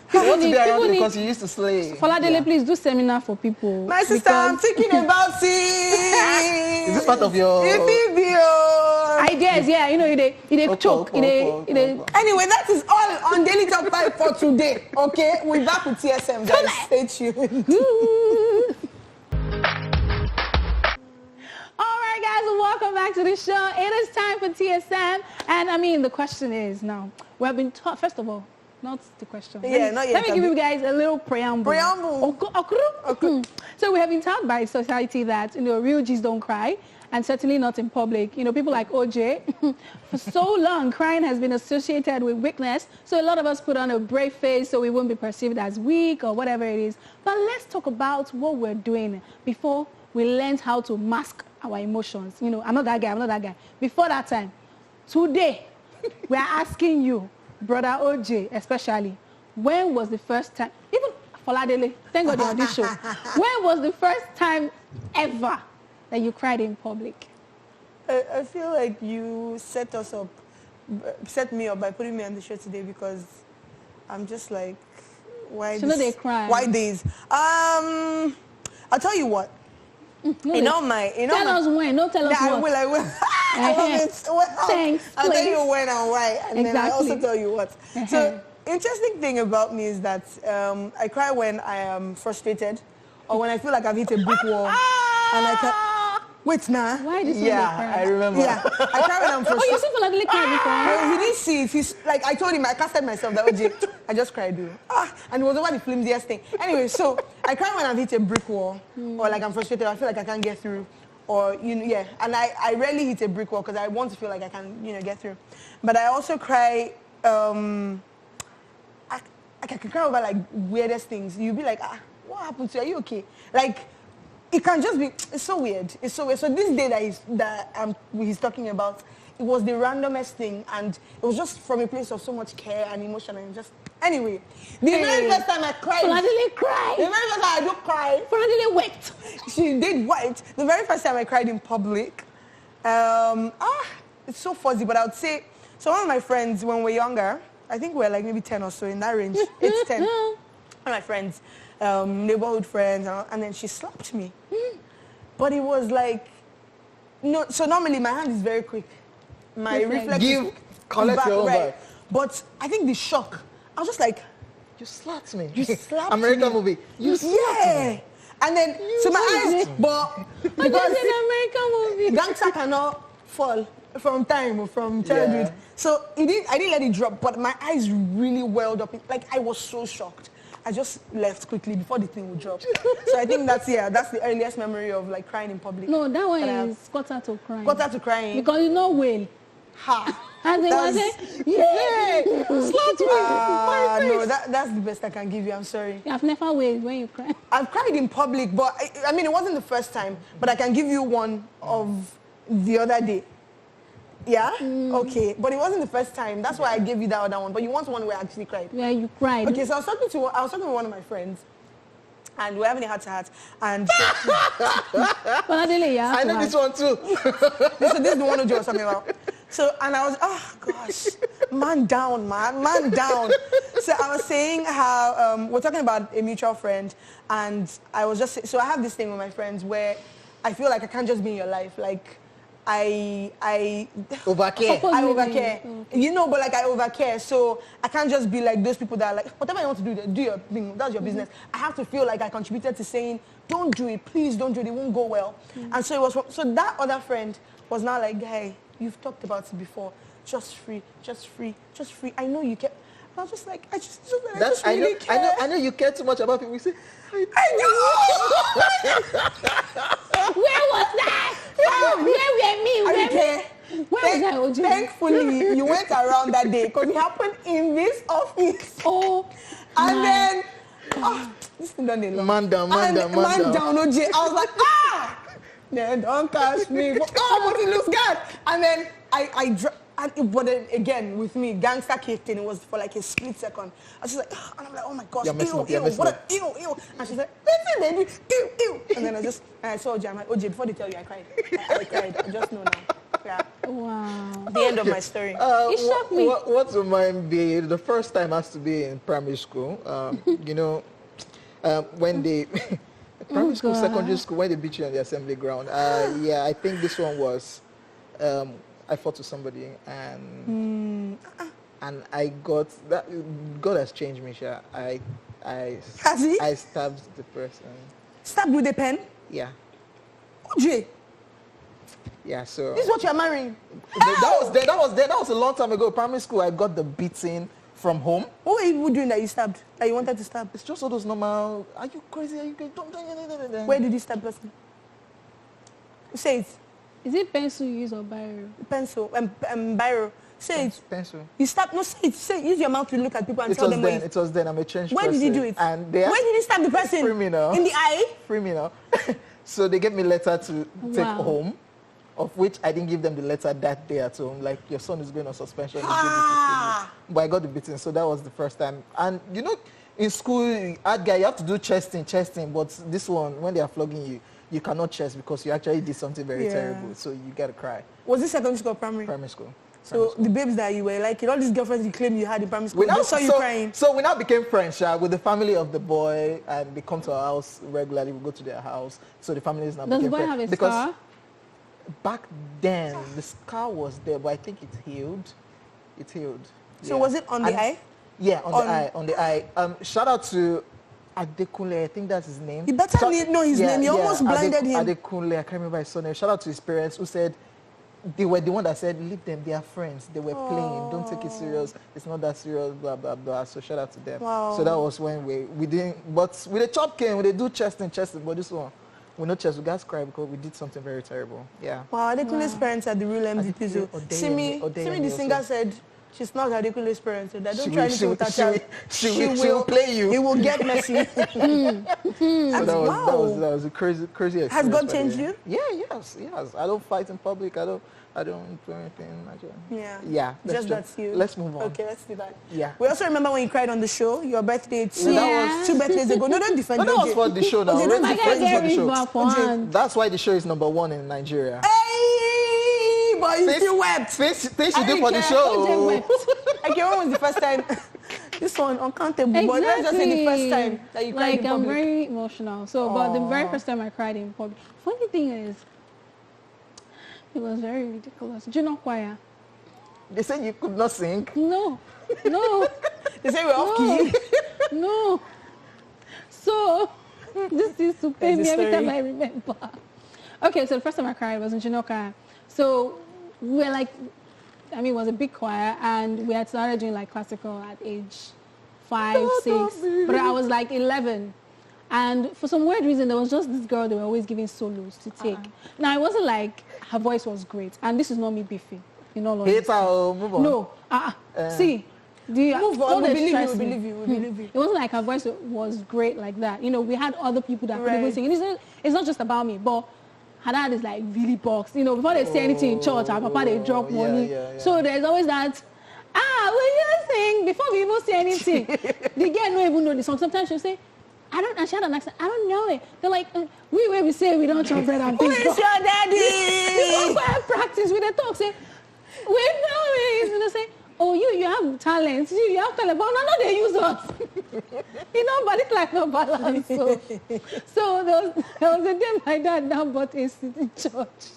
People need because you used to slay. Foladele, please do seminar for people. My sister, I'm thinking about it. Is this part of your... I ideas, yeah, you know, they choke. Anyway, that is all on Daily Top 5 for today. Okay, we're back with TSM, guys. Stay tuned. All right, guys, welcome back to the show. It is time for TSM, and I mean, the question is now. We have been taught. First of all, not the question. Yeah, not yet. Let me give you guys a little preamble. So we have been taught by society that, you know, real G's don't cry, and certainly not in public. You know, people like OJ, for so long, crying has been associated with weakness. So a lot of us put on a brave face so we won't be perceived as weak or whatever it is. But let's talk about what we're doing before we learned how to mask our emotions. You know, I'm not that guy. Before that time, today, we're asking you, Brother OJ especially, when was the first time, even Foladele, thank God you're on this show, when was the first time ever that you cried in public? I feel like you set me up by putting me on the show today, because I'm just like, why So they cry. Why days? I'll tell you what. Tell us when, not tell us what. I will. I love it. Well, Thanks, I'll tell please. you when and why, and then I'll also tell you what. So, interesting thing about me is that I cry when I am frustrated, or when I feel like I've hit a brick wall, and I can't. Wait, nah. Why did you Yeah, I remember. Yeah, I cry when I'm frustrated. Oh, you see Foladele cry before? No, he didn't see it. He's like, I told him, I casted myself that OJ. I just cried, dude. And it was over the flimsiest thing. Anyway, so I cry when I've hit a brick wall, or like I'm frustrated, I feel like I can't get through, or and I rarely hit a brick wall because I want to feel like I can, get through. But I also cry. I can cry over like weirdest things. You'll be like, what happened to you? Are you okay? Like, it can just be. It's so weird. It's so weird. So this day that he's talking about, it was the randomest thing, and it was just from a place of so much care and emotion, and just anyway. The very first time I cried. Foladele cried. The very first time I do cry. Foladele wept. She did what? The very first time I cried in public. It's so fuzzy, but I would say, so one of my friends, when we were younger, I think we were like maybe 10 or so, in that range. 8 to 10. One of my friends, neighborhood friends, and then she slapped me. But it was like, so normally my hand is very quick. My reflex is collect back, your own right. back. But I think the shock, I was just like, you slapped me. You slapped American me. movie. You slapped me. And then, so my eyes, but because an American movie. gangster cannot fall from time or from childhood. Yeah. So I didn't let it drop, but my eyes really welled up. Like, I was so shocked. I just left quickly before the thing would drop. So I think that's the earliest memory of like crying in public. No, that one is quarter to crying. Quarter to crying. Because you know well. Ha. And they were saying, yeah, slap me. No, that's the best I can give you. I'm sorry. You have never wailed when you cry. I've cried in public, but I mean, it wasn't the first time, but I can give you one of the other day. Yeah? Okay. But it wasn't the first time. That's why I gave you that other one. But you want one where I actually cried. Where you cried. Okay, so I was talking with one of my friends, and we're having a heart-to-heart, and I know this one too. this is the one who was talking about. So, and I was, oh gosh, man down. So I was saying how we're talking about a mutual friend, and I was just, so I have this thing with my friends where I feel like I can't just be in your life. Like, I Overcare. I overcare. You know, but like I overcare. So I can't just be like those people that are like, whatever you want to do, do your thing. That's your business. I have to feel like I contributed to saying, don't do it. Please don't do it. It won't go well. And so it was, so that other friend was now like, hey, you've talked about it before. Just free. I know you care. I was just like, I just really care. I know you care too much about people. You say, I know. Where was that? Where were me? Where was I, OJ? Thankfully, you went around that day because it happened in this office. Oh, and then, this thing done a lot. Man down, OJ. I was like, then don't catch me. But it looks good. And then I dropped. But then again, with me, gangster kicked in. It was for like a split second. I was just like, and I'm like, oh my gosh, ew. And she's like, listen, baby, ew. And then I saw OJ. I'm like, OJ, before they tell you, I cried. I cried. I just know now. Yeah. wow. The end of my story. It shocked me. What remind me, the first time has to be in primary school. When they, primary school, secondary school, when they beat you on the assembly ground. I think this one was I fought with somebody, and I got that. God has changed me, Sha. Has he? I stabbed the person. Stabbed with a pen? Yeah. OJ, Yeah. So this is what you're marrying. that was a long time ago. Primary school, I got the beating from home. What were you doing that you stabbed? That you wanted to stab? It's just all those normal. Are you crazy? Are you crazy? Don't. Where did you stab person? Say it. Is it pencil you use or biro? Pencil. Biro. Say it. Pencil. You stab. No, say it. Say it. Use your mouth to look at people and tell them where. It was then. I'm a changed Where person. did you do it? And where did you stab the person? Free me now. In the eye? Free me now. So they gave me a letter to take Wow. home, of which I didn't give them the letter that day at home. Like, your son is going on suspension. But I got the beating, so that was the first time. And you know, in school, art guy, you have to do chesting. But this one, when they are flogging you, you cannot chest because you actually did something very terrible. So you gotta cry. Was this secondary school or primary? Primary school. So the babes that you were like, all these girlfriends you claim you had in primary school, they saw you crying. So we now became friends with the family of the boy, and they come to our house regularly. We go to their house. So the family is now Does the became boy friends. have a scar? Back then, the scar was there, but I think it healed. It healed. So was it on the eye? Yeah, on the eye. Shout out to Adekunle, I think that's his name. You better know his name. You almost blinded him. Adekunle, I can't remember his surname. Shout out to his parents who said, they were the one that said, leave them, they are friends. They were playing, don't take it serious. It's not that serious, blah, blah, blah. So shout out to them. Wow. So that was when we didn't, but with the chop came, they do chesting, but this one, we no chest, we guys cry because we did something very terrible. Yeah. Wow, Adekunle's parents are the real MVPs. Simi, the singer, said she's not Adekunle's parents. So don't try anything with her child. She will play you. He will get messy. So that was a crazy experience. Has God changed you? Yeah, yes. I don't fight in public. I don't do anything. Yeah. That's you. Let's move on. Okay, let's do that. Yeah. We also remember when you cried on the show, your birthday too. Yeah. That was 2 birthdays ago. No, don't defend No, that was OJ. for the show now. OJ, don't Already defend friends for the Back show. on. That's why the show is #1 in Nigeria. Hey, boy, you still wept. Things you I do for the didn't care. OJ show. wept. Okay, when was the first time? This one, uncountable. But let's just say the first time that you cried Like, in I'm public. very emotional. So, but the very first time I cried in public. Funny thing is, it was very ridiculous. Do you know choir? They said you could not sing. No. They say we're off key. No. So, this used to pain me There's a every time story. I remember. Okay, so the first time I cried was in junior choir. So, we were like, it was a big choir, and we had started doing like classical at age 5, 6. But I was like 11. And for some weird reason, there was just this girl they were always giving solos to take. Now, it wasn't like her voice was great. And this is not me beefing. In all honesty. Move on. No. See. Move on. don't We they believe stress you. We me? believe you. We believe you. It wasn't like her voice was great like that. We had other people that could Right. even sing. And it's not just about me, but her dad is like really boxed. Before they say anything in church, her papa, they drop money. Yeah. So there's always that, will you sing? Before we even say anything. The girl don't even know the song. Sometimes she'll say, and she had an accent, I don't know it. They're like, we say we don't chop bread and Who things. is your daddy? Before I practice with the talk, say, we know it. And they say, oh, you have talent. You have talent, but no, they use us. But it's like no balance. So there was a day my dad now bought AC in church.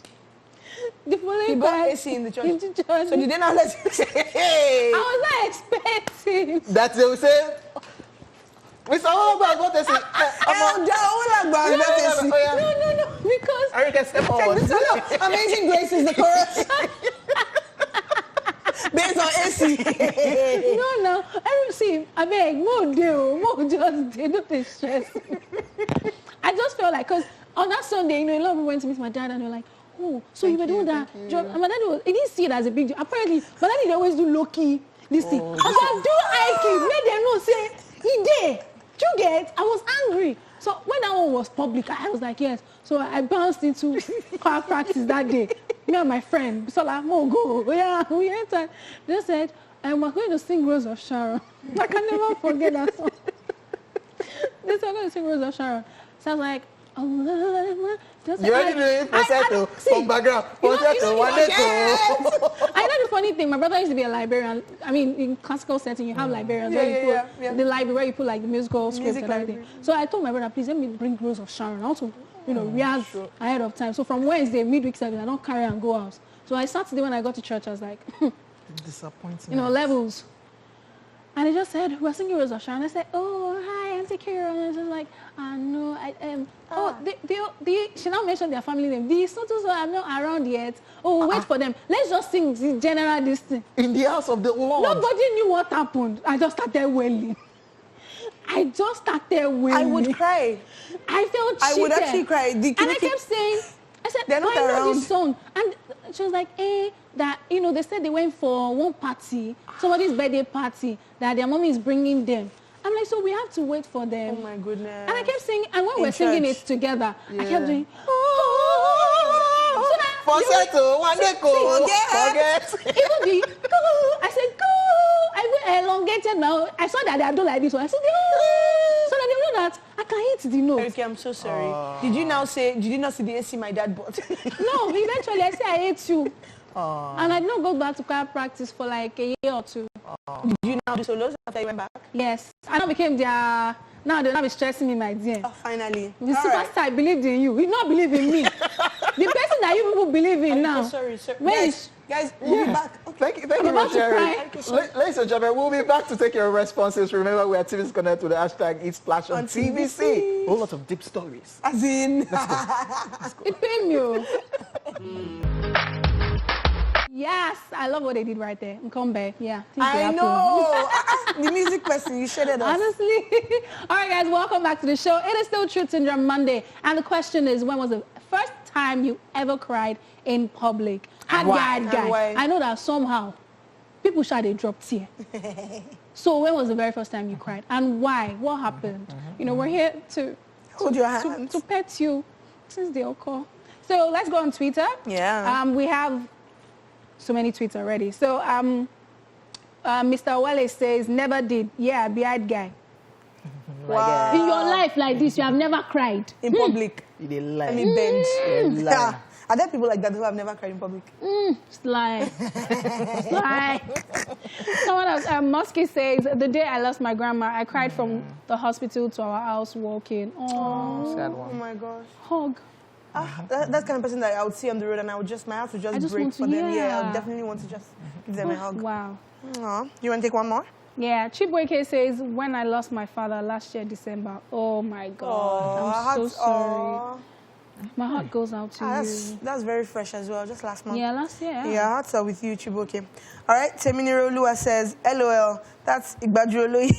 The following He bought time, AC in the church. In the church. So did they not let you say, hey? I was not expecting. That they will say, Mr. Holberg, what they say? No, because Erica, step forward. Amazing Grace is the chorus. Based on AC. no. I don't see. I beg, more just they don't stress. I just felt like, because on that Sunday, a lot of people went to meet my dad and they were like, oh, so you were doing that job. And my dad he didn't see it as a big deal. Apparently, my dad they always do low-key, this thing. I was like, do high-key, make them know, say, he did. Do you get? I was angry. So when that one was public, I was like, yes. So I bounced into choir practice that day. Me and my friend, so like, go. Yeah, we entered. They said, we're going to sing Rose of Sharon. I can never forget that song. They said, we're going to sing Rose of Sharon. So I was like, You already know it, falsetto, from background, falsetto, I know the funny thing, my brother used to be a librarian. In classical setting, you have librarians where you put the library, where you put like the musical script and everything. So I told my brother, please let me bring Rose of Sharon. I want to, rehearse ahead of time. So from Wednesday, midweek service, I don't carry and go out. So I Saturday when I got to church, I was like, Disappointment. you know, levels. And they just said, we're singing Rose of Sharon. I said, oh, hi, Auntie Kira. And I was just like, no, I am. She now mentioned their family name. The so I'm not around yet. Oh, wait for them. Let's just sing the general this thing. In the house of the Lord. Nobody knew what happened. I just started wailing. I would cry. I felt cheated. I would actually cry. And I kept saying, I said, they're not I know around. this song. And she was like, that, you know, they said they went for one party, somebody's birthday party, that their mommy is bringing them. I'm like, so we have to wait for them. Oh, my goodness. And I kept singing, and when we're singing it together, I kept doing, Forget. Even the, I said, go. I elongated now. I saw that they do like this one. I said, so that they know that I can hit the note. Okay, I'm so sorry. Did you not see the AC my dad bought? No, eventually I said, I hate you. And I did not go back to choir practice for like a year or two. Did you now do solos after you went back? Yes. I now became their... Now they'll not be stressing me, my dear. Oh, finally. The superstar I believed in you. You not believe in me. The person that you people believe in now. Sorry. Guys, we'll be back. Okay. Thank you for sharing. Ladies and gentlemen, we'll be back to take your responses. Remember, we are TVC Connect with the hashtag #ItSplash on TVC. A whole lot of deep stories. As in... Let's go. It pained me. Yes, I love what they did right there. Come back. Yeah. I know. The music person, you shredded us. Honestly. All right, guys, welcome back to the show. It is still Truth Syndrome Monday. And the question is, when was the first time you ever cried in public? Guy. I know that somehow people shout they drop tear. So when was the very first time you cried? And why? What happened? You know, we're here to hold your hand. To pet you since they call. So let's go on Twitter. Yeah. We have so many tweets already. So Mr. Wale says, never did. Yeah, beard guy. Wow. In your life like this, you have never cried. In public. You did lie. I mean, bench. Are there people like that who have never cried in public? Sly. Someone else, Muskie says, the day I lost my grandma, I cried from the hospital to our house walking. Oh, sad one. Oh my gosh. Hug. That's kind of person that I would see on the road and I would just, my heart would just break for them. Yeah, I would definitely want to just give them a hug. Wow. Do you want to take one more? Yeah, Chibuike says, when I lost my father last year, December. Oh my God. I'm so sorry. My heart goes out to you. That's very fresh as well, just last month. Yeah, last year. Yeah, hearts are with you, Chibuike. All right, Teminiro Lua says, LOL, that's Igbadrolo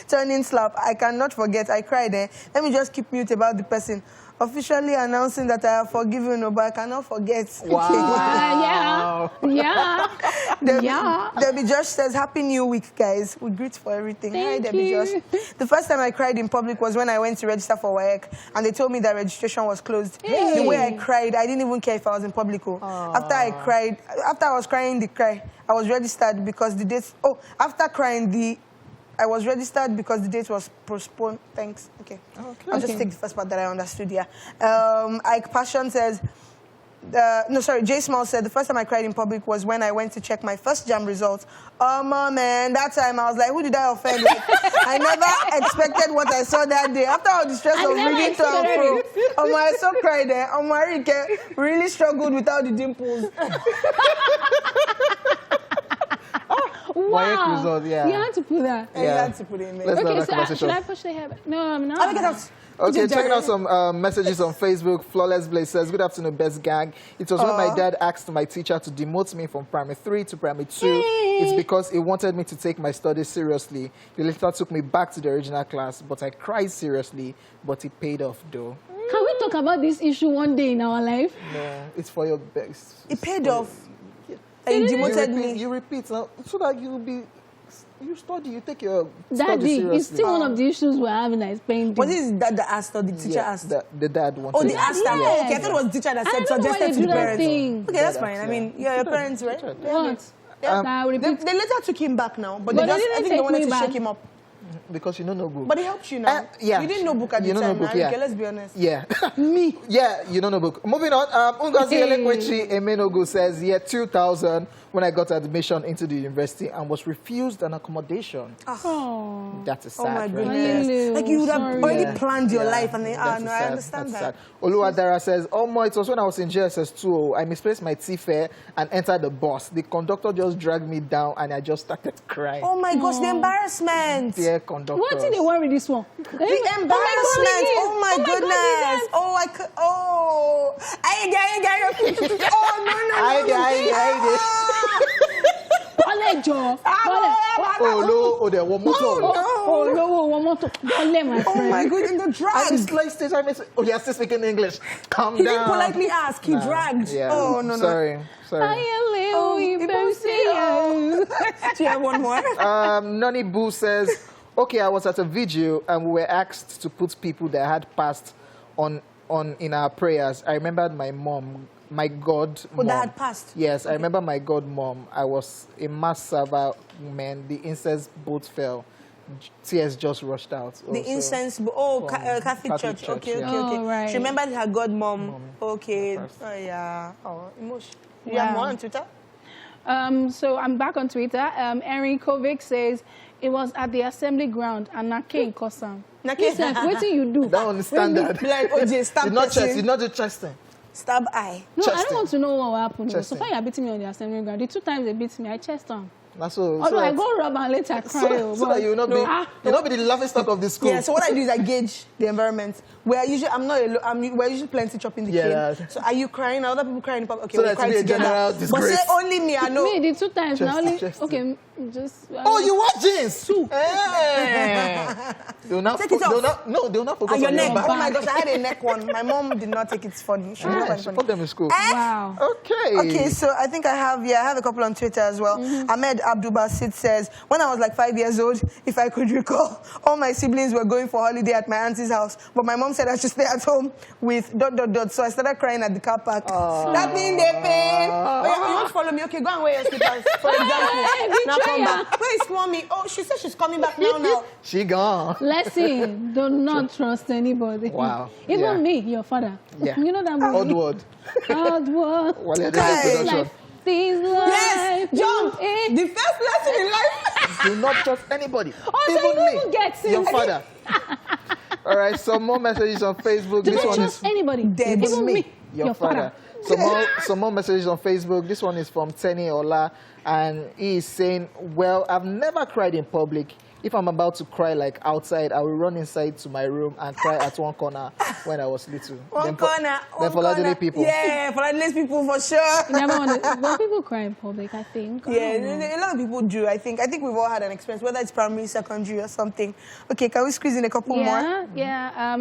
turning slap. I cannot forget, I cried there. Let me just keep mute about the person. Officially announcing that I have forgiven you, but I cannot forget. Wow. Yeah. Debbie Josh says, Happy New Week, guys. We greet for everything. Hi, Debbie Josh. The first time I cried in public was when I went to register for WAEC, and they told me that registration was closed. The way I cried, I didn't even care if I was in public. After I was crying the cry, I was registered because the date... after crying I was registered because the date was postponed. Thanks. Okay. I'll just take the first part that I understood, yeah. Ike Passion says, Jay Small said, the first time I cried in public was when I went to check my first JAMB results. Man, that time I was like, who did I offend? I never expected what I saw that day. After all the stress of reading to and fro, I so cried there. Marike really struggled without the dimples. Wow. Result, yeah. You had to put that. Yeah. You had to put it in there. Let's so should I push the hair? No, I'm not. Okay, checking out some messages on Facebook. Flawless Blaze says, good afternoon, best gang. It was when my dad asked my teacher to demote me from primary 3 to primary 2. It's because he wanted me to take my studies seriously. He later took me back to the original class, but I cried seriously, but it paid off though. Can we talk about this issue one day in our life? No, it's for your best. It paid off. And you demoted me. You repeat now, so that you study, you take your Daddy, study seriously. it's still one of the issues we're having that is painting. Was it that the asked or the teacher asked? The dad wanted. Oh, the asked. Yes. Okay, I thought it was the teacher that said suggested to the parents. Okay, that's fine. I mean, your parents, right? What? They later took him back now, but I think they wanted to shake him up. Because you know no book. But it helps you now. Yeah. You didn't know book at the You know time, no book, right? yeah. Okay, let's be honest. Yeah. Me. Yeah, you don't know book. Moving on, Ungozi Hey. Elekwechi Emenogu says, year 2000, when I got admission into the university and was refused an accommodation. Oh. That is sad. Oh my right goodness. there. Like you would have Sorry. already Yeah. planned your Yeah. life and then, That is no, I sad. understand That's that. sad. Oluwadara says, oh my, it was when I was in JSS2. I misplaced my T-fare and entered the bus. The conductor just dragged me down and I just started crying. Oh my gosh, the embarrassment. Dear conductor. What did they want with this one? The embarrassment. Oh my goodness. Oh, I could. Oh. I Oh, no. Oh, there one motor. Oh my goodness, in the And drag. it's like stage time. Oh, he has to speak in English. Calm He down. didn't politely ask. He dragged. Yeah. Oh, no. Sorry. Do you have one more? Noni Boo says, okay, I was at a vigil and we were asked to put people that had passed on in our prayers. I remembered my mom, my God mom. That had passed? Yes, I remember my God mom. I was a mass server woman. The incense both fell. Tears just rushed out. The also. incense, Catholic Church. Okay. yeah. Oh, right. She remembered her God mom. Okay. First. Oh, yeah. Oh, emotion. You Wow. have more on Twitter? So I'm back on Twitter. Henry Kovic says, it was at the assembly ground and Nake in Kosam. Listen, what do you do? That one is standard. Like, OJ, stab Did not person. chest. Did not do chesting. Stab eye. No, I Chesting. don't want to know what happened. So Chesting. far, you're beating me on the assembly ground. The 2 times they beat me, I chest on. That's so. Although I that- go rub and later cry. so that you will not be, you'll not be the laughing stock of the school. Yeah, so what I do is I gauge the environment. We're usually plenty chopping the Yeah. cake. So are you crying? Are other people crying? Okay, So we're that crying to be a together. general But disgrace. say only me, I know. Me, the 2 times, now only, Chesting. okay, just... Oh, you watch jeans? Two. They'll not. Take it off. They'll not focus And your on neck. your back. Oh my gosh, I had a neck one. My mom did not take it funny. She did not Yeah, find it she funny. put them in school. Wow. Okay. Okay, so I think I have a couple on Twitter as well. Ahmed Abdul Basit says, when I was like 5 years old, if I could recall, all my siblings were going for holiday at my auntie's house, but my mom said I should stay at home with ... So I started crying at the car park. That mean they pay. Oh, yeah, you won't follow me. Okay, go and wear your slippers, for example. Now come back. Where is mommy? Oh, she said she's coming back now. She gone. Lesson, do not trust anybody. Wow. Even Yeah. me, your father. Yeah. You know that movie? Odd word. Odd word. Wale Adede's Guys. production. This life. Yes, jump. The first lesson in life. Do not trust anybody. Oh, so you Even even me. get it. Your father. All right, some more messages on Facebook. Do This not one trust is anybody. Dead. Even me, your father. Some more messages on Facebook. This one is from Tenny Ola, and he is saying, well, I've never cried in public. If I'm about to cry like outside, I will run inside to my room and cry at one corner when I was little. One corner. Then for elderly people. Yeah, for elderly people for sure. You never want to. But people cry in public, I think. I don't know. Yeah, a lot of people do. I think we've all had an experience, whether it's primary, secondary, or something. Okay, can we squeeze in a couple more? Yeah.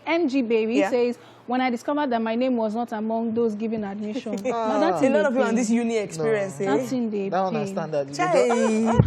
NG Baby says, when I discovered that my name was not among those given admission. Now, that's A in lot the of people on pain. this uni experience. That's in the That one I pain. stand that. Chai.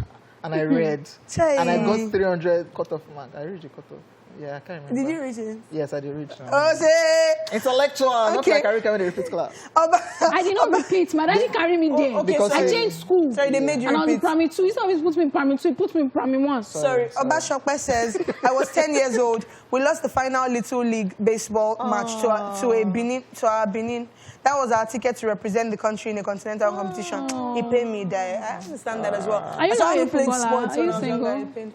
And I read. Chai. And I got 300 cut-off mark. I reached the cut-off. Yeah, I can't remember. Did you reach it? Yes, I did reach now. Oh, say. Intellectual, not Okay. like I read the repeat class. I did not repeat. My daddy carried me there. okay, Because I sorry. changed school. Sorry, they made you and I was in repeat. primary 2. He always put me in primary 2. He put me in primary 1. Sorry, Oba Shokpe says, I was 10 years old. We lost the final Little League baseball match to our Benin. That was our ticket to represent the country in a continental competition. He paid me there. I understand that as well. Are you I saw not him a playing footballer? sports Are when you I was single? younger. He paid.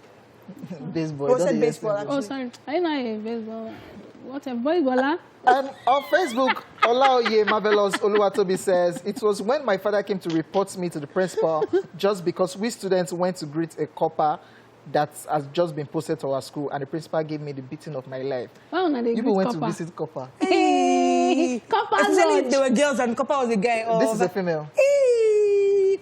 Baseball. Who don't said you baseball, say actually? Oh, sorry. Are you not a baseball? Whatever. Baseballer? On Facebook, Olaoye Marvelous Oluwatobi says, it was when my father came to report me to the principal just because we students went to greet a copper that has just been posted to our school, and the principal gave me the beating of my life. Why not they You greet went copper? to visit copper. Hey, copper Especially lodge. they were girls and Copper was a guy. Oh, This is a female.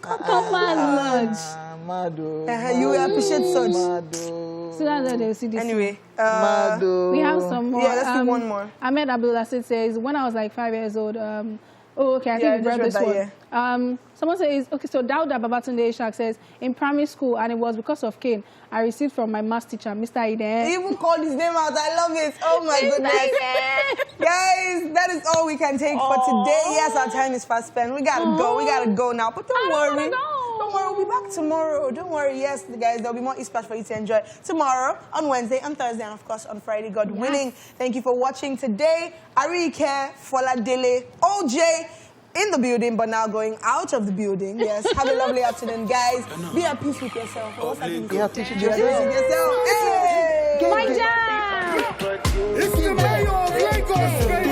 Copper lodge. Mado. You will appreciate such. Mado. So that's how they see this. Anyway, Mado. We have some more. Yeah, let's do one more. Ahmed Abdulasid says, when I was like 5 years old, oh, okay, I Yeah, think we I read just this read that, one. Someone says, okay, so Dauda Babatunde Ishak says, in primary school, and it was because of Cain, I received from my maths teacher, Mr. Iden. He even called his name out. I love it. Oh my goodness. Guys, that is all we can take for today. Yes, our time is fast spent. We gotta go. We gotta go now. But don't worry. Don't worry, we'll be back tomorrow. Don't worry, yes, guys, there'll be more East for you to enjoy tomorrow, on Wednesday, on Thursday, and of course on Friday, God willing. Thank you for watching today. Arike, Foladele, OJ in the building, but now going out of the building. Yes, have a lovely afternoon, guys. Be at peace with yourself. Be at peace with Be at peace with yourself. Hey! My jam! It's the mayor of Lagos.